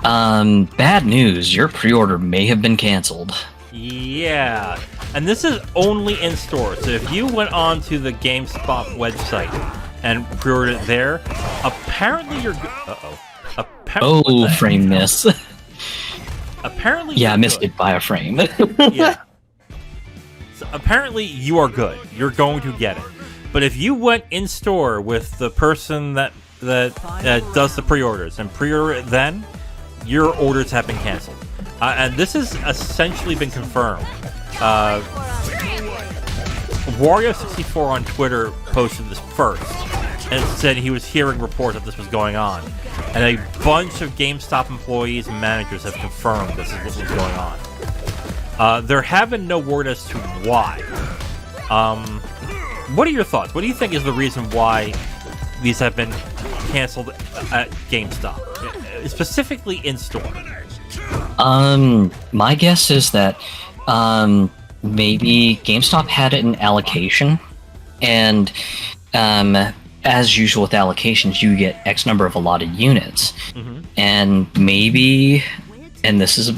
[SPEAKER 2] Bad news, your pre-order may have been canceled.
[SPEAKER 1] Yeah, and this is only in store. So if you went on to the GameStop website and pre-ordered it there, apparently you're good.
[SPEAKER 2] Frame miss.
[SPEAKER 1] Apparently,
[SPEAKER 2] yeah, I missed it by a frame.
[SPEAKER 1] Yeah. So apparently, you are good. You're going to get it. But if you went in store with the person that does the pre-orders and pre-order it then, your orders have been canceled. And this has essentially been confirmed. Wario64 on Twitter posted this first and said he was hearing reports that this was going on. And a bunch of GameStop employees and managers have confirmed this is what was going on. There have been no word as to why. What are your thoughts? What do you think is the reason why these have been canceled at GameStop? Specifically in store.
[SPEAKER 2] My guess is that maybe GameStop had it in allocation, and as usual with allocations, you get X number of allotted units, and maybe, and this is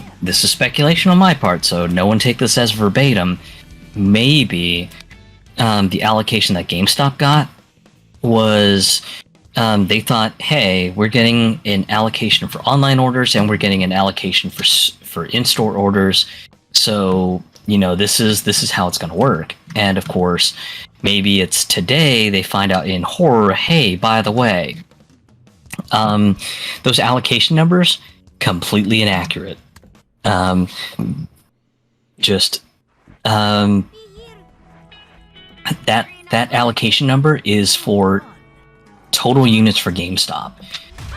[SPEAKER 2] speculation on my part, so no one take this as verbatim. Maybe the allocation that GameStop got was. They thought, hey, we're getting an allocation for online orders and we're getting an allocation for in-store orders. So, this is how it's going to work. And of course, maybe it's today they find out in horror, hey, by the way, those allocation numbers, completely inaccurate. That allocation number is for total units for GameStop,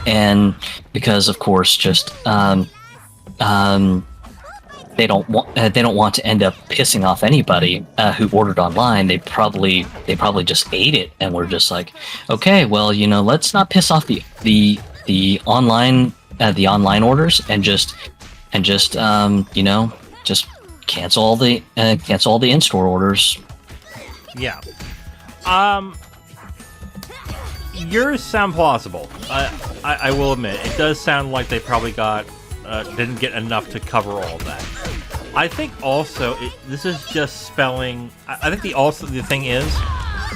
[SPEAKER 2] and because of course just they don't want to end up pissing off anybody who ordered online. They probably just ate it and were just like, okay, well, let's not piss off the online the online orders and just you know, just cancel all the in-store orders.
[SPEAKER 1] Yeah. Yours sound plausible. I will admit, it does sound like they probably didn't get enough to cover all of that. I think also this is just spelling. I think the thing is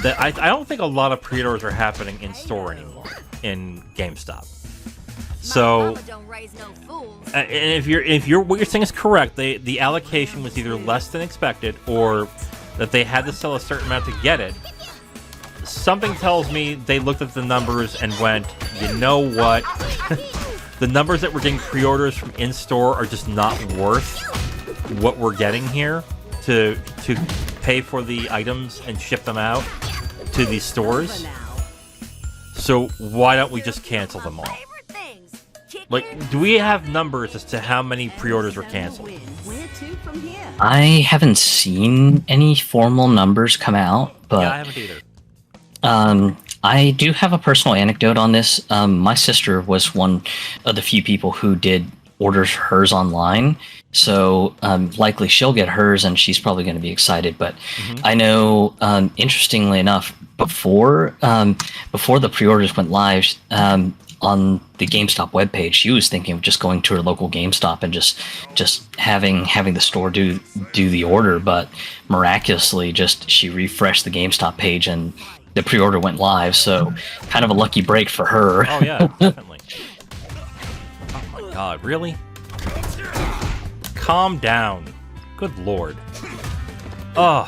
[SPEAKER 1] that I don't think a lot of pre-orders are happening in store anymore in GameStop. So, and if what you're saying is correct, the allocation was either less than expected or that they had to sell a certain amount to get it. Something tells me they looked at the numbers and went, you know what? The numbers that we're getting pre-orders from in-store are just not worth what we're getting here to pay for the items and ship them out to these stores. So why don't we just cancel them all? Like, do we have numbers as to how many pre-orders were canceled?
[SPEAKER 2] I haven't seen any formal numbers come out, but
[SPEAKER 1] yeah, I haven't either.
[SPEAKER 2] I do have a personal anecdote on this. My sister was one of the few people who did order hers online, so likely she'll get hers and she's probably going to be excited. But I know, interestingly enough, before the pre-orders went live on the GameStop webpage, she was thinking of just going to her local GameStop and just having the store do the order. But miraculously, she refreshed the GameStop page and the pre-order went live, so kind of a lucky break for her.
[SPEAKER 1] Oh yeah, definitely. Oh my god, really? Calm down. Good lord. Oh.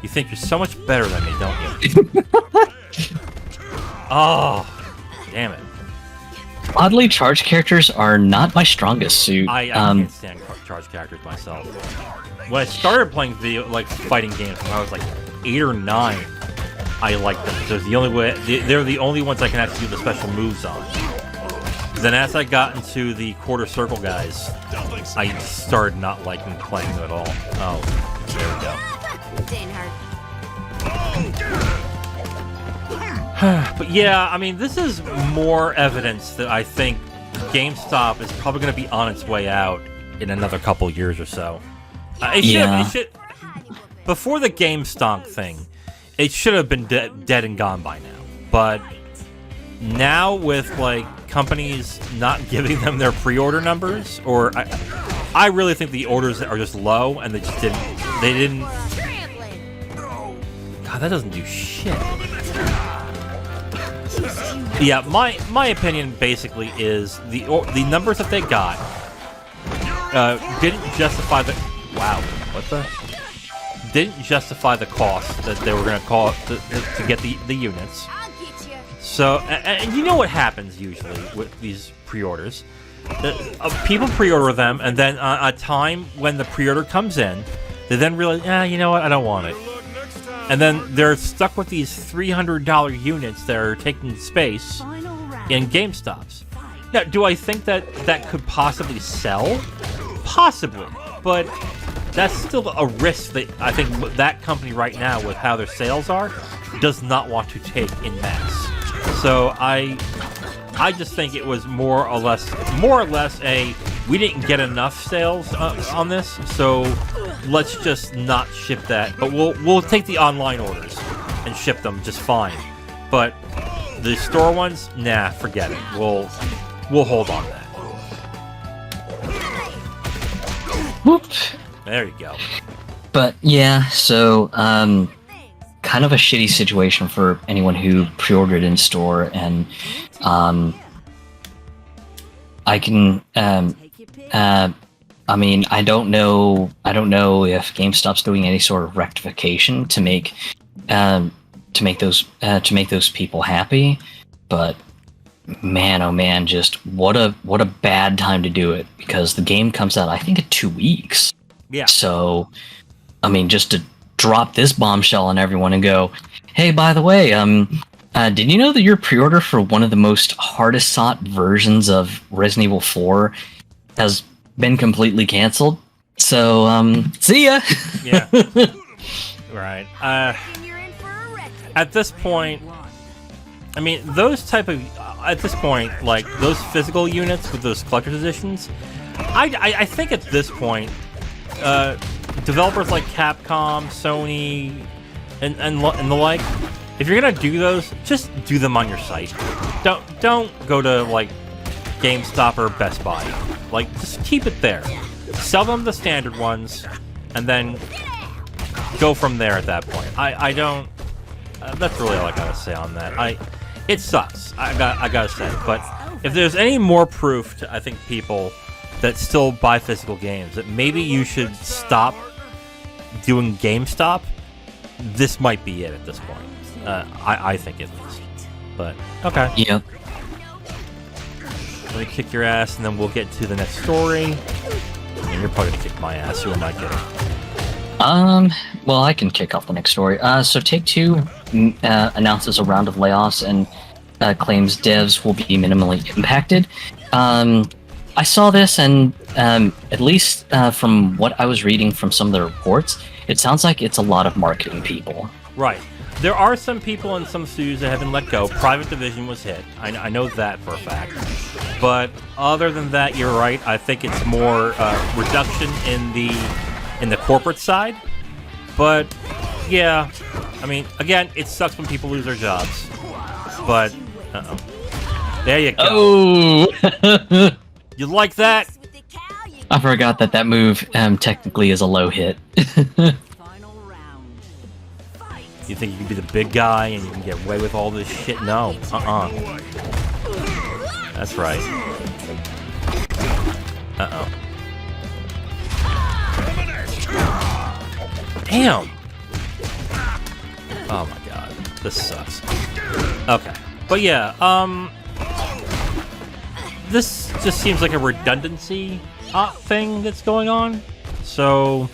[SPEAKER 1] You think you're so much better than me, don't you? Oh. Damn it.
[SPEAKER 2] Oddly, charged characters are not my strongest suit.
[SPEAKER 1] I can't stand charged characters myself. When I started playing fighting games when I was like 8 or 9, I liked them. So they're the only ones I can actually do the special moves on. Then as I got into the quarter circle guys, I started not liking playing them at all. Oh, there we go. But yeah, I mean, this is more evidence that I think GameStop is probably going to be on its way out in another couple years or so. It should, before the GameStop thing, it should have been dead and gone by now. But now with companies not giving them their pre-order numbers, or I really think the orders are just low and they didn't. God, that doesn't do shit. Yeah, my opinion basically is the numbers that they got didn't justify the didn't justify the cost that they were going to call to get the units. So, and you know what happens usually with these pre-orders? People pre-order them, and then a time when the pre-order comes in, they then realize, you know what, I don't want it. And then they're stuck with these $300 units that are taking space in GameStops. Now, do I think that could possibly sell? Possibly, but that's still a risk that I think that company right now, with how their sales are, does not want to take in mass. So I just think it was more or less we didn't get enough sales on this, so let's just not ship that. But we'll take the online orders and ship them just fine. But the store ones, nah, forget it. We'll hold on to that.
[SPEAKER 2] Whoop.
[SPEAKER 1] There you go.
[SPEAKER 2] But yeah, so kind of a shitty situation for anyone who pre-ordered in store, and I can I mean, I don't know if GameStop's doing any sort of rectification to make those people happy, but man, oh man, just what a bad time to do it, because the game comes out, I think, in 2 weeks.
[SPEAKER 1] Yeah.
[SPEAKER 2] So, I mean, just to drop this bombshell on everyone and go, hey, by the way, did you know that your pre-order for one of the most hardest sought versions of Resident Evil 4 has been completely canceled? So, see ya.
[SPEAKER 1] Yeah. Right. At this point, I mean, those type of at this point, like those physical units with those collector's editions, I think at this point, developers like Capcom, Sony, and the like, if you're gonna do those, just do them on your site. Don't go to like GameStop or Best Buy. Like, just keep it there. Sell them the standard ones, and then go from there at that point. I don't. That's really all I gotta say on that. It sucks. I gotta say, but if there's any more proof to, I think, people that still buy physical games, that maybe you should stop doing GameStop, this might be it at this point. I think at least. But okay.
[SPEAKER 2] Yeah.
[SPEAKER 1] Let me kick your ass, and then we'll get to the next story. And you're probably gonna kick my ass. Who am I kidding?
[SPEAKER 2] Well, I can kick off the next story. So Take-Two announces a round of layoffs and claims devs will be minimally impacted. I saw this, and at least from what I was reading from some of the reports, it sounds like it's a lot of marketing people.
[SPEAKER 1] Right. There are some people in some studios that have been let go. Private Division was hit. I know that for a fact. But other than that, you're right. I think it's more reduction in the corporate side. But yeah, I mean, again, it sucks when people lose their jobs. But there you go.
[SPEAKER 2] Oh,
[SPEAKER 1] You like that?
[SPEAKER 2] I forgot that move technically is a low hit.
[SPEAKER 1] You think you can be the big guy and you can get away with all this shit? No. That's right. Damn. Oh my god. This sucks. Okay. But yeah, this just seems like a redundancy thing that's going on. So,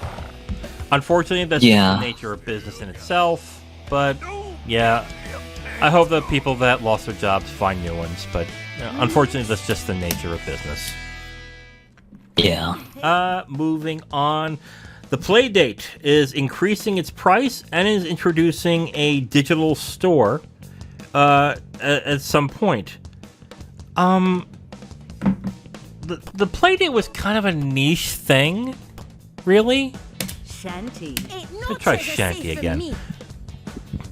[SPEAKER 1] unfortunately, that's just the nature of business in itself. But, yeah, I hope the people that lost their jobs find new ones. But, unfortunately, that's just the nature of business.
[SPEAKER 2] Yeah.
[SPEAKER 1] Moving on. The Playdate is increasing its price and is introducing a digital store at some point. The Playdate was kind of a niche thing, really.
[SPEAKER 3] Shanty.
[SPEAKER 1] Let's try Shanty again.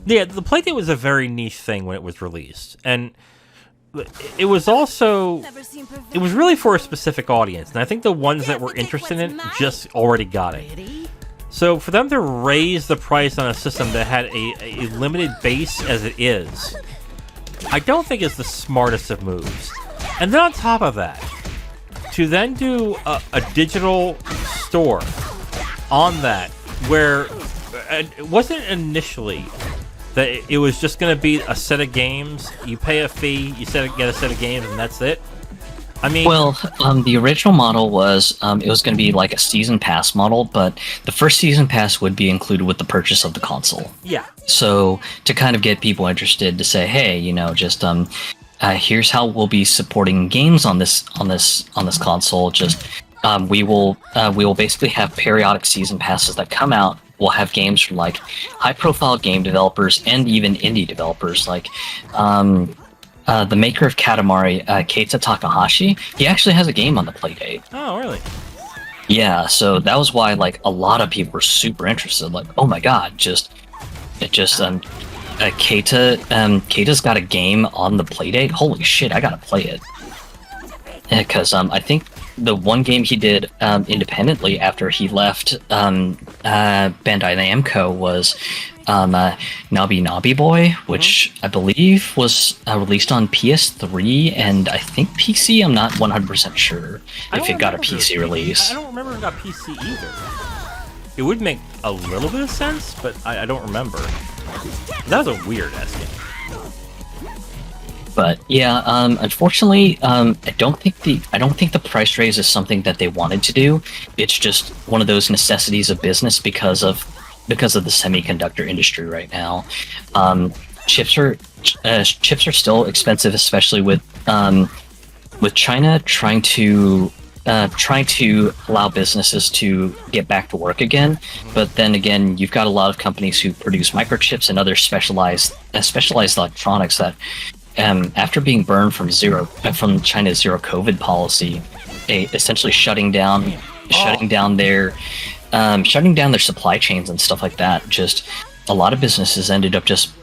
[SPEAKER 1] Yeah, the Playdate was a very niche thing when it was released, and it was also it was really for a specific audience, and I think the ones that were interested in it just already got it. So for them to raise the price on a system that had a limited base as it is, I don't think is the smartest of moves. And then on top of that, to then do a digital store on that, where it wasn't initially that it was just going to be a set of games, you pay a fee, you get a set of games, and that's it? I mean...
[SPEAKER 2] Well, the original model was, it was going to be like a season pass model, but the first season pass would be included with the purchase of the console.
[SPEAKER 1] Yeah.
[SPEAKER 2] So, to kind of get people interested to say, hey, just, here's how we'll be supporting games on this console, just, we will basically have periodic season passes that come out. We'll have games from like high-profile game developers and even indie developers, like the maker of Katamari, Keita Takahashi. He actually has a game on the Playdate.
[SPEAKER 1] Oh, really?
[SPEAKER 2] Yeah, so that was why like a lot of people were super interested. Like, oh my god, Keita's got a game on the Playdate. Holy shit, I gotta play it. Because I think the one game he did independently after he left Bandai Namco was Nabi Nabi Boy, which I believe was released on PS3 and I think PC. I'm not 100% sure if it got a PC release.
[SPEAKER 1] I don't remember if it got PC either. It would make a little bit of sense, but I don't remember. That was a weird ass game.
[SPEAKER 2] But yeah, unfortunately, I don't think the price raise is something that they wanted to do. It's just one of those necessities of business because of the semiconductor industry right now. Chips are still expensive, especially with China trying to allow businesses to get back to work again. But then again, you've got a lot of companies who produce microchips and other specialized electronics that after being burned from China's zero COVID policy, essentially shutting down their supply chains and stuff like that. Just a lot of businesses ended up just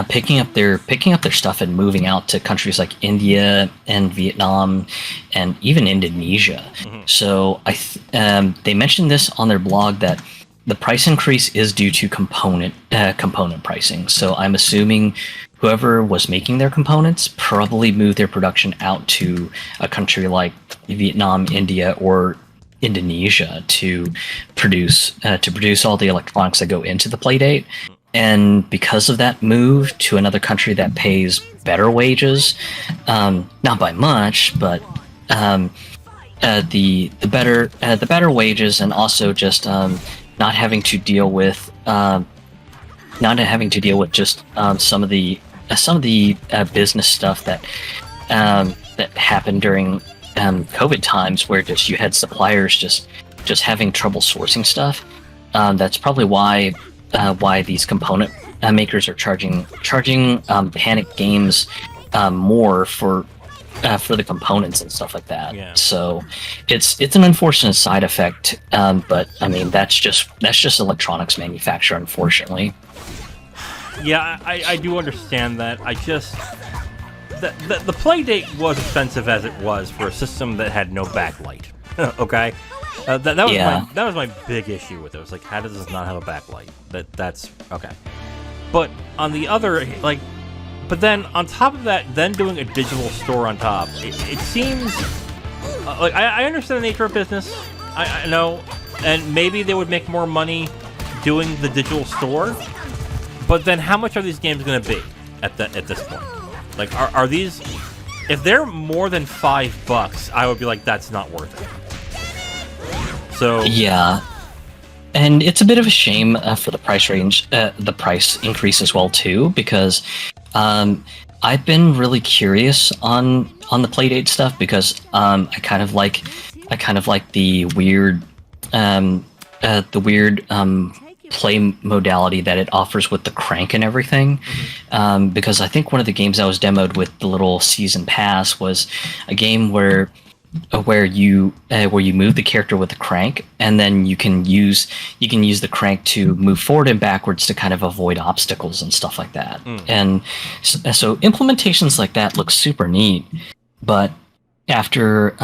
[SPEAKER 2] picking up their stuff and moving out to countries like India and Vietnam and even Indonesia. So they mentioned this on their blog that the price increase is due to component pricing. So I'm assuming whoever was making their components probably moved their production out to a country like Vietnam, India, or Indonesia to produce all the electronics that go into the Playdate. And because of that move to another country that pays better wages, not by much, but the better wages, and also just not having to deal with just some of the business stuff that happened during COVID times, where just you had suppliers just having trouble sourcing stuff. That's probably why these component makers are charging Panic Games more for the components and stuff like that.
[SPEAKER 1] Yeah.
[SPEAKER 2] So it's an unfortunate side effect, but I mean that's just electronics manufacture, unfortunately.
[SPEAKER 1] Yeah, I do understand that. I just the Playdate was expensive as it was for a system that had no backlight. Okay. That was my big issue with it. It was like, how does this not have a backlight? That's okay. But on the other, but then on top of that, then doing a digital store on top, it seems like I understand the nature of business. I know, and maybe they would make more money doing the digital store. But then, how much are these games going to be at this point? Like, are these? If they're more than $5, I would be like, that's not worth it. So
[SPEAKER 2] yeah, and it's a bit of a shame for the price increase as well too, because I've been really curious on the Playdate stuff, because I kind of like the weird play modality that it offers with the crank and everything. Because I think one of the games that was demoed with the little season pass was a game where you move the character with the crank, and then you can use the crank to move forward and backwards to kind of avoid obstacles and stuff like that. And so implementations like that look super neat, but after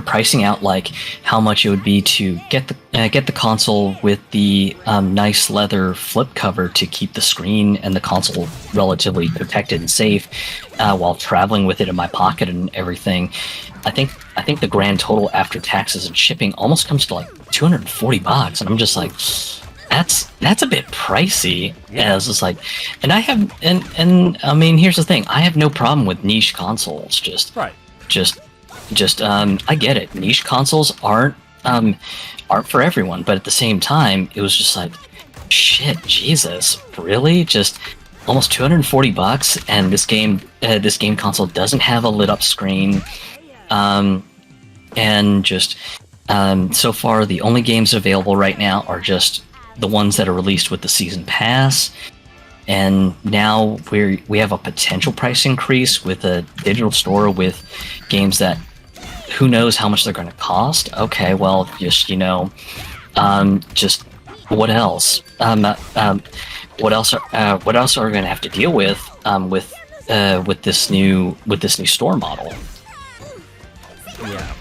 [SPEAKER 2] pricing out like how much it would be to get the console with the nice leather flip cover to keep the screen and the console relatively protected and safe while traveling with it in my pocket and everything, I think the grand total after taxes and shipping almost comes to like $240, and I'm just like, that's a bit pricey. Yeah. And I was just like, and I mean, here's the thing, I have no problem with niche consoles. I get it. Niche consoles aren't for everyone, but at the same time, it was just like, shit, Jesus, really? Just almost $240, and this game console doesn't have a lit up screen, and just so far the only games available right now are just the ones that are released with the season pass. And now we have a potential price increase with a digital store with games that who knows how much they're going to cost. Okay, well, just just what else? What else are we going to have to deal with this new store model?
[SPEAKER 1] Yeah,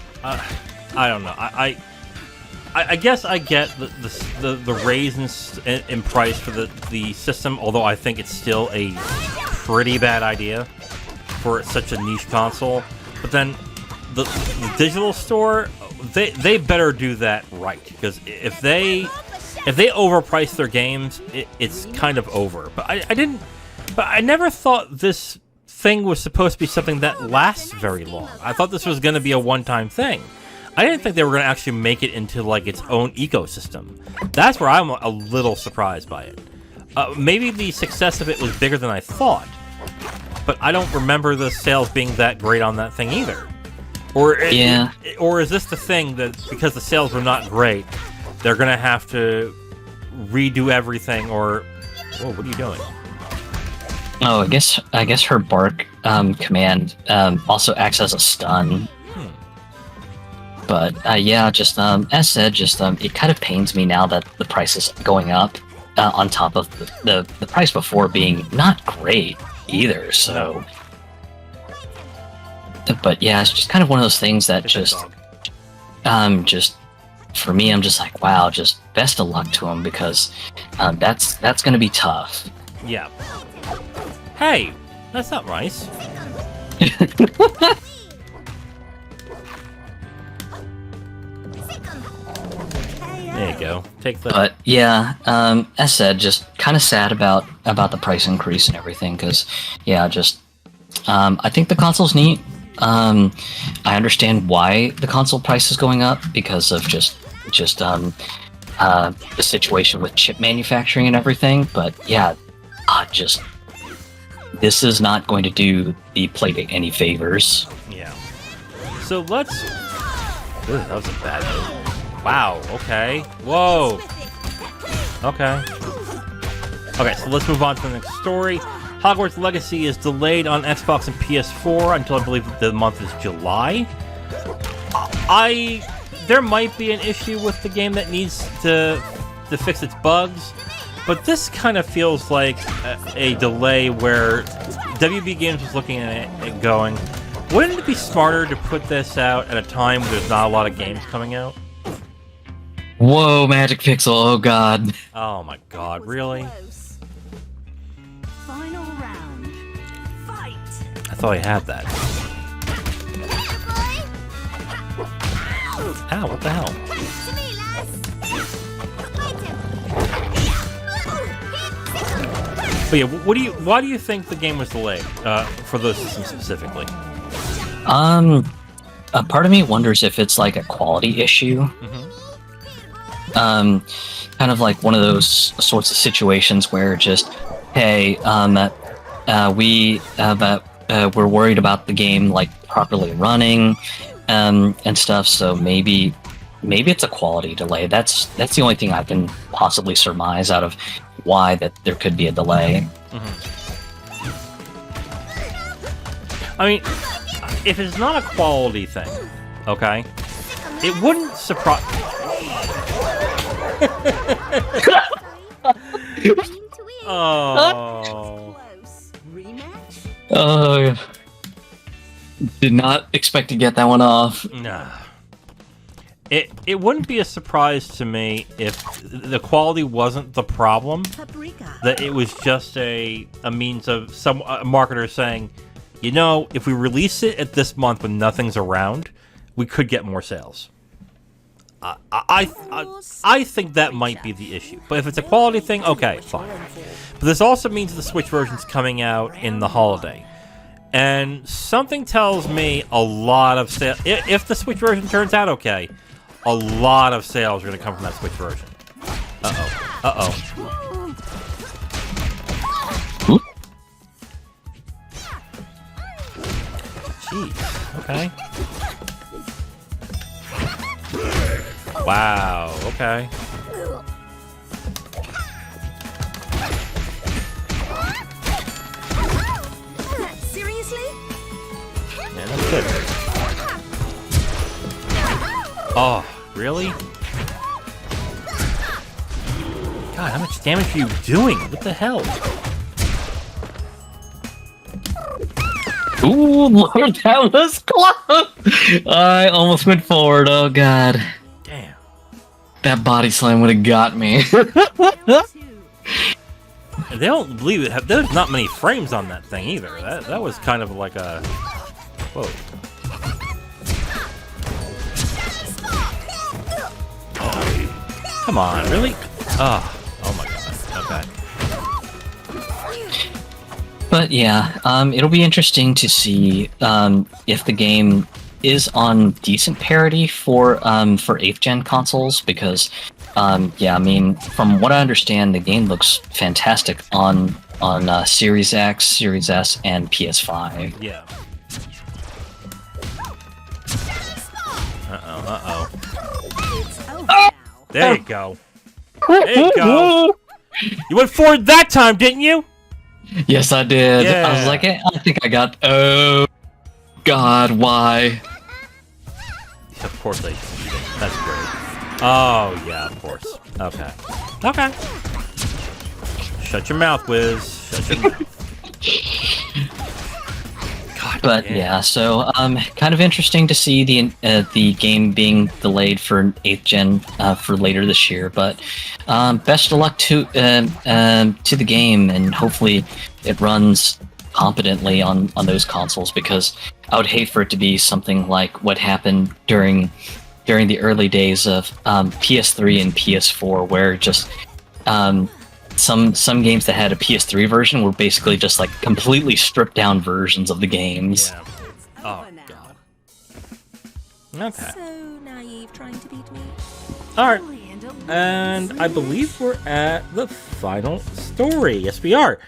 [SPEAKER 1] I don't know. I guess I get the raise in price for the system, although I think it's still a pretty bad idea for such a niche console. But then the digital store, they better do that right, because if they overprice their games, it's kind of over. But I never thought this thing was supposed to be something that lasts very long. I thought this was going to be a one-time thing. I didn't think they were going to actually make it into like its own ecosystem. That's where I'm a little surprised by it. Maybe the success of it was bigger than I thought, but I don't remember the sales being that great on that thing either. Or is this the thing that because the sales were not great, they're going to have to redo everything? Or, whoa, what are you doing?
[SPEAKER 2] Oh, I guess her bark command also acts as a stun. But yeah, just as said, just it kind of pains me now that the price is going up on top of the price before being not great either. So, but yeah, it's just kind of one of those things that just for me, I'm just like, wow, just best of luck to him because that's going to be tough.
[SPEAKER 1] Yeah. Hey, that's not nice. There you go. Take the.
[SPEAKER 2] But yeah, as said, just kind of sad about the price increase and everything because yeah, just I think the console's neat. I understand why the console price is going up because of just the situation with chip manufacturing and everything. But yeah, just this is not going to do the Playdate any favors.
[SPEAKER 1] Yeah. So let's. Ooh, that was a bad move. Wow. Okay. Whoa. Okay. Okay. So let's move on to the next story. Hogwarts Legacy is delayed on Xbox and PS4 until I believe the month is July. There might be an issue with the game that needs to fix its bugs, but this kind of feels like a delay where WB Games was looking at it and going, wouldn't it be smarter to put this out at a time where there's not a lot of games coming out?
[SPEAKER 2] Whoa, Magic Pixel! Oh god!
[SPEAKER 1] Oh my god! Really?
[SPEAKER 3] Final round. Fight.
[SPEAKER 1] I thought I had that. Ow! What the hell?
[SPEAKER 3] To me, lads.
[SPEAKER 1] But yeah, why do you think the game was delayed for those systems specifically?
[SPEAKER 2] Part of me wonders if it's like a quality issue. Kind of like one of those sorts of situations where just, hey, we're worried about the game like properly running, and stuff. So maybe it's a quality delay. That's the only thing I can possibly surmise out of why that there could be a delay.
[SPEAKER 1] I mean, if it's not a quality thing, okay, it wouldn't surprise. Oh.
[SPEAKER 2] Oh, did not expect to get that one off.
[SPEAKER 1] Nah. It wouldn't be a surprise to me if the quality wasn't the problem. That it was just a means of some marketer saying, you know, if we release it at this month when nothing's around, we could get more sales. I think that might be the issue. But if it's a quality thing, okay, fine. But this also means the Switch version's coming out in the holiday. And something tells me a lot of sales... If the Switch version turns out okay, a lot of sales are going to come from that Switch version. Uh-oh. Uh-oh. Jeez. Okay. Wow, okay.
[SPEAKER 3] Seriously?
[SPEAKER 1] Yeah, that's good. Oh, really? God, how much damage are you doing? What the hell?
[SPEAKER 2] Ooh, Lord, that was close! I almost went forward, oh god.
[SPEAKER 1] Damn.
[SPEAKER 2] That body slam would have got me.
[SPEAKER 1] They don't believe it. There's not many frames on that thing either. That was kind of like a... Whoa. Come on, really? Oh my god. Okay.
[SPEAKER 2] But yeah, it'll be interesting to see if the game is on decent parity for 8th gen consoles, because yeah, I mean, from what I understand, the game looks fantastic on Series X, Series S, and PS5.
[SPEAKER 1] Yeah. Uh-oh. There you go. There you go. You went forward that time, didn't you?
[SPEAKER 2] Yes, I did.
[SPEAKER 1] Yeah.
[SPEAKER 2] I was like, I think I got. Oh God, why?
[SPEAKER 1] Of course they cheat it. That's great. Oh, yeah, of course. Okay. Okay. Shut your mouth, Wiz. Shut your mouth. God
[SPEAKER 2] But
[SPEAKER 1] damn.
[SPEAKER 2] yeah, so kind of interesting to see the game being delayed for 8th gen for later this year. But best of luck to the game, and hopefully it runs competently on those consoles, because I would hate for it to be something like what happened during the early days of PS3 and PS4, where just some games that had a PS3 version were basically just like completely stripped down versions of the games.
[SPEAKER 1] Yeah.
[SPEAKER 3] It's
[SPEAKER 1] Oh,
[SPEAKER 3] over now.
[SPEAKER 1] God. Okay.
[SPEAKER 3] So naive trying to beat me.
[SPEAKER 1] Alright.
[SPEAKER 3] Only end up
[SPEAKER 1] And I believe we're at the final story. Yes, we are.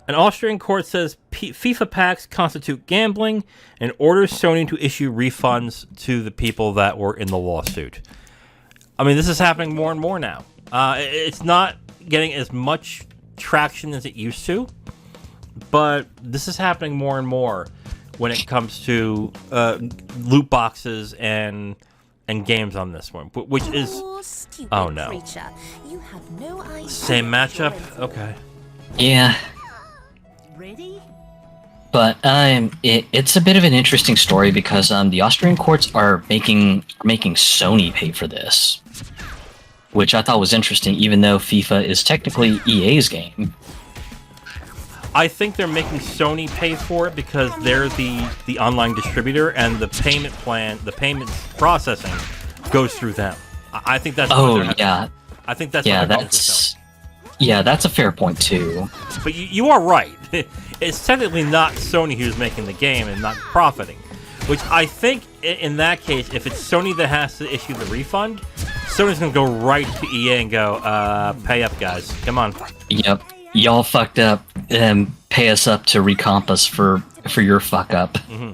[SPEAKER 1] An Austrian court says FIFA packs constitute gambling and orders Sony to issue refunds to the people that were in the lawsuit. I mean, this is happening more and more now. It's not getting as much traction as it used to, but this is happening more and more when it comes to loot boxes and games on this one, which is
[SPEAKER 3] Poor, stupid
[SPEAKER 1] oh no,
[SPEAKER 3] creature. You have no idea
[SPEAKER 1] same
[SPEAKER 3] what you're
[SPEAKER 1] matchup.
[SPEAKER 3] in for.
[SPEAKER 1] Okay.
[SPEAKER 2] Yeah,
[SPEAKER 3] Ready?
[SPEAKER 2] but it's a bit of an interesting story, because the Austrian courts are making Sony pay for this, which I thought was interesting, even though FIFA is technically EA's game.
[SPEAKER 1] I think they're making Sony pay for it because they're the online distributor, and the payment processing goes through them. I think that's what
[SPEAKER 2] Oh
[SPEAKER 1] they're
[SPEAKER 2] yeah,
[SPEAKER 1] I think that's
[SPEAKER 2] yeah,
[SPEAKER 1] what they're going for.
[SPEAKER 2] that's a fair point too.
[SPEAKER 1] But you are right. It's technically not Sony who's making the game and not profiting. Which I think in that case, if it's Sony that has to issue the refund, Sony's going to go right to EA and go, pay up, guys. Come on.
[SPEAKER 2] Yep, y'all fucked up. Pay us up to recomp us for your fuck up.
[SPEAKER 1] Mm-hmm.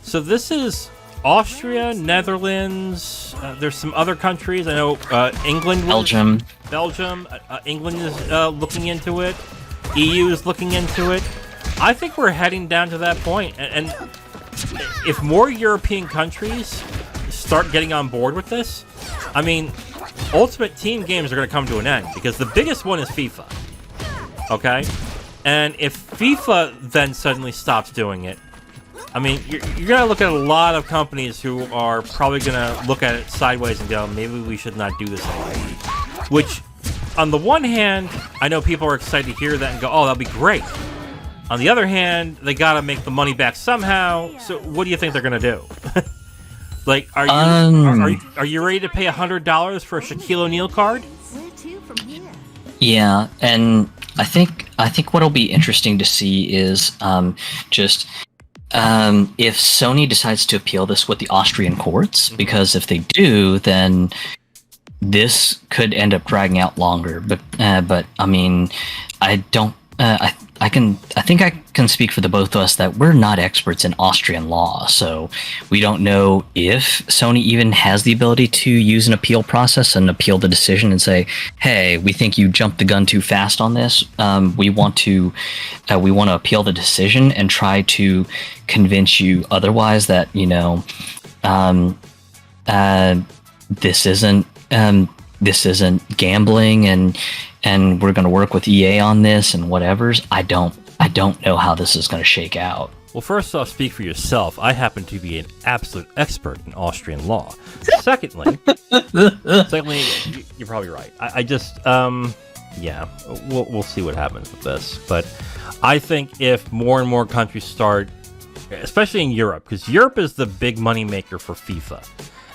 [SPEAKER 1] So this is Austria, Netherlands. There's some other countries. I know England.
[SPEAKER 2] Belgium.
[SPEAKER 1] England is looking into it. EU is looking into it. I think we're heading down to that point. And if more European countries start getting on board with this, I mean, Ultimate Team games are going to come to an end, because the biggest one is FIFA. Okay? And if FIFA then suddenly stops doing it, I mean, you're going to look at a lot of companies who are probably going to look at it sideways and go, maybe we should not do this anymore. Which, on the one hand, I know people are excited to hear that and go, oh, that'll be great. On the other hand, they got to make the money back somehow. So what do you think they're going to do? Like, are you ready to pay $100 for a Shaquille O'Neal card?
[SPEAKER 3] Where to from here?
[SPEAKER 2] Yeah, and I think what'll be interesting to see is if Sony decides to appeal this with the Austrian courts, because if they do, then this could end up dragging out longer. But I mean, I don't. I think I can speak for the both of us that we're not experts in Austrian law, so we don't know if Sony even has the ability to use an appeal process and appeal the decision and say, "Hey, we think you jumped the gun too fast on this. We want to appeal the decision and try to convince you otherwise that this isn't gambling and we're going to work with EA on this and whatever's." I don't know how this is going to shake out.
[SPEAKER 1] Well, first off, speak for yourself. I happen to be an absolute expert in Austrian law. Secondly, you're probably right. I just, yeah, we'll see what happens with this. But I think if more and more countries start, especially in Europe, because Europe is the big money maker for FIFA,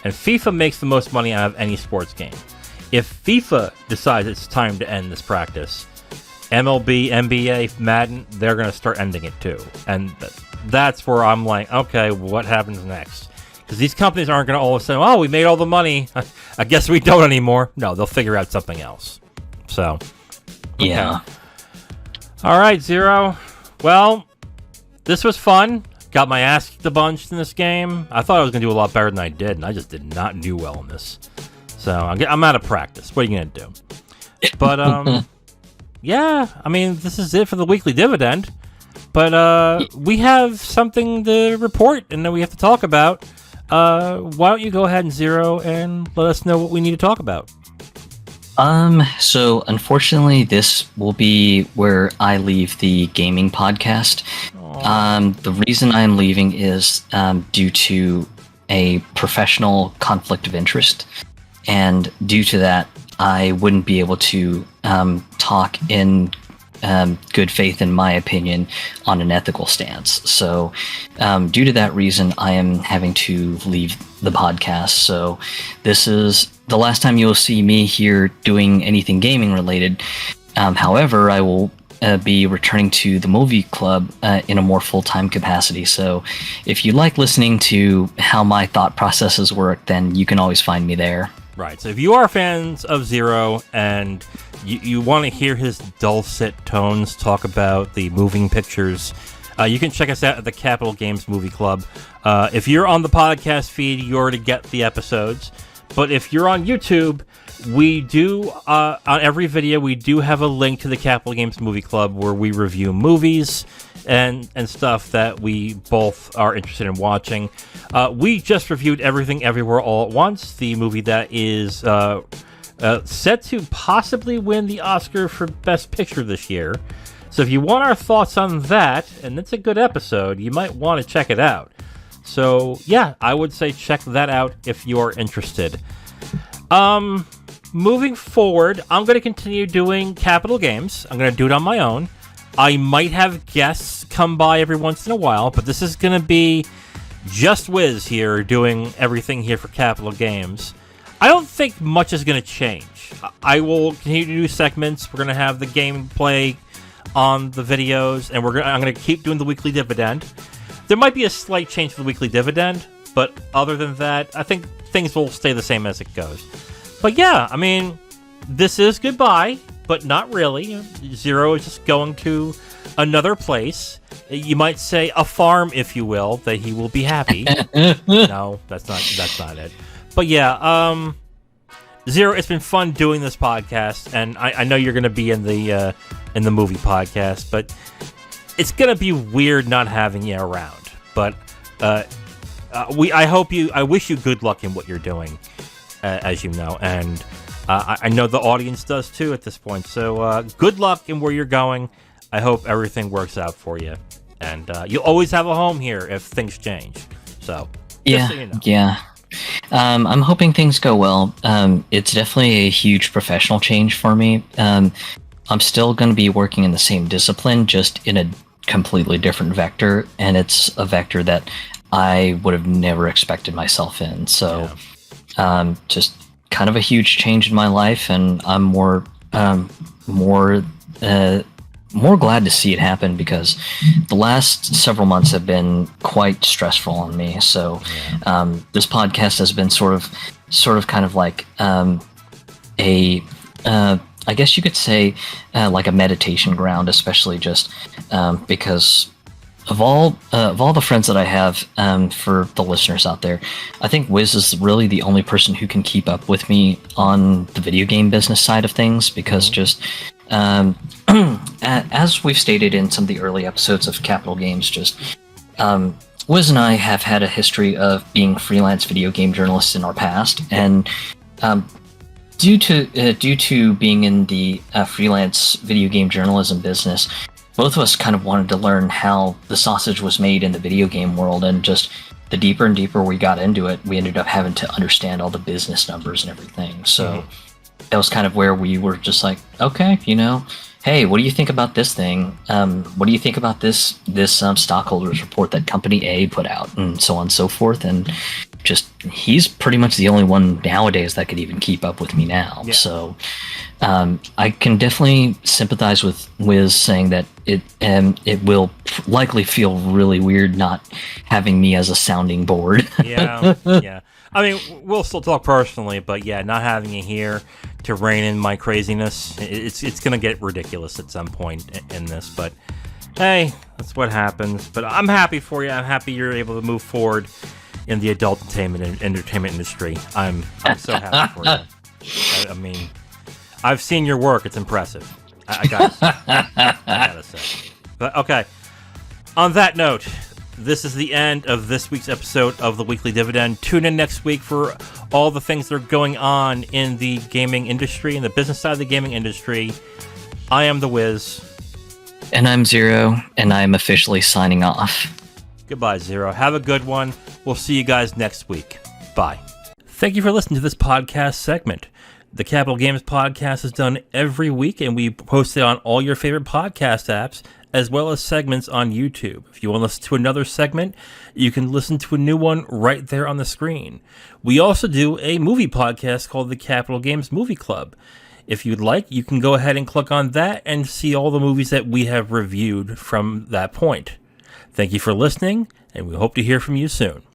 [SPEAKER 1] and FIFA makes the most money out of any sports game. If FIFA decides it's time to end this practice, MLB, NBA, Madden, they're going to start ending it too. And that's where I'm like, okay, what happens next? Because these companies aren't going to all of a sudden, oh, we made all the money, I guess we don't anymore. No, they'll figure out something else. So, okay.
[SPEAKER 2] Yeah.
[SPEAKER 1] All right, Zero. Well, this was fun. Got my ass kicked a bunch in this game. I thought I was going to do a lot better than I did, and I just did not do well in this. So I'm out of practice. What are you going to do? But yeah, I mean, this is it for the Weekly Dividend. But we have something to report and that we have to talk about. Why don't you go ahead and Zero and let us know what we need to talk about?
[SPEAKER 2] So unfortunately, this will be where I leave the gaming podcast. The reason I'm leaving is due to a professional conflict of interest, and due to that, I wouldn't be able to talk in good faith, in my opinion, on an ethical stance. So, due to that reason, I am having to leave the podcast. So, this is the last time you'll see me here doing anything gaming related. However, I will be returning to the movie club in a more full-time capacity. So, if you like listening to how my thought processes work, then you can always find me there.
[SPEAKER 1] Right. So if you are fans of Zero and you want to hear his dulcet tones talk about the moving pictures, you can check us out at the Capital Games Movie Club. If you're on the podcast feed, you already get the episodes. But if you're on YouTube, we do, on every video, we do have a link to the Capital Games Movie Club where we review movies and stuff that we both are interested in watching. We just reviewed Everything Everywhere All at Once, the movie that is set to possibly win the Oscar for Best Picture this year. So if you want our thoughts on that, and it's a good episode, you might want to check it out. So yeah, I would say check that out if you're interested. Moving forward, I'm going to continue doing Capital Games. I'm going to do it on my own. I might have guests come by every once in a while, but this is going to be just Wiz here doing everything here for Capital Games. I don't think much is going to change. I will continue to do segments. We're going to have the gameplay on the videos, and I'm going to keep doing the Weekly Dividend. There might be a slight change to the Weekly Dividend, but other than that, I think things will stay the same as it goes. But yeah, I mean, this is goodbye, but not really. Zero is just going to another place. You might say a farm, if you will, that he will be happy. No, that's not it. But yeah, Zero, it's been fun doing this podcast, and I know you're going to be in the movie podcast, but it's going to be weird not having you around. But I wish you good luck in what you're doing, as you know, and I know the audience does too at this point. So good luck in where you're going. I hope everything works out for you, and you'll always have a home here if things change. So
[SPEAKER 2] yeah,
[SPEAKER 1] so you know.
[SPEAKER 2] Yeah. I'm hoping things go well. It's definitely a huge professional change for me. I'm still going to be working in the same discipline, just in a completely different vector, and it's a vector that I would have never expected myself in. So, just kind of a huge change in my life, and I'm more glad to see it happen, because the last several months have been quite stressful on me. So, this podcast has been sort of kind of like I guess you could say like a meditation ground, especially just because of all the friends that I have, for the listeners out there, I think Wiz is really the only person who can keep up with me on the video game business side of things, because just as we've stated in some of the early episodes of Capital Games, just Wiz and I have had a history of being freelance video game journalists in our past, and due to being in the freelance video game journalism business, both of us kind of wanted to learn how the sausage was made in the video game world, and just the deeper and deeper we got into it, we ended up having to understand all the business numbers and everything. So that was kind of where we were just like, okay, hey, what do you think about this thing? What do you think about this stockholders report that company A put out, and so on and so forth? And just, he's pretty much the only one nowadays that could even keep up with me now. Yeah. So I can definitely sympathize with Wiz saying that it will likely feel really weird not having me as a sounding board.
[SPEAKER 1] Yeah. I mean, we'll still talk personally, but yeah, not having you here to rein in my craziness, it's going to get ridiculous at some point in this. But hey, that's what happens. But I'm happy for you. I'm happy you're able to move forward in the adult entertainment industry. I'm so happy for you. I mean, I've seen your work. It's impressive. I gotta say. I gotta say. But okay. On that note, this is the end of this week's episode of the Weekly Dividend. Tune in next week for all the things that are going on in the gaming industry, in the business side of the gaming industry. I am The Wiz.
[SPEAKER 2] And I'm Zero, and I'm officially signing off.
[SPEAKER 1] Goodbye, Zero. Have a good one. We'll see you guys next week. Bye. Thank you for listening to this podcast segment. The Capital Games podcast is done every week, and we post it on all your favorite podcast apps, as well as segments on YouTube. If you want to listen to another segment, you can listen to a new one right there on the screen. We also do a movie podcast called the Capital Games Movie Club. If you'd like, you can go ahead and click on that and see all the movies that we have reviewed from that point. Thank you for listening, and we hope to hear from you soon.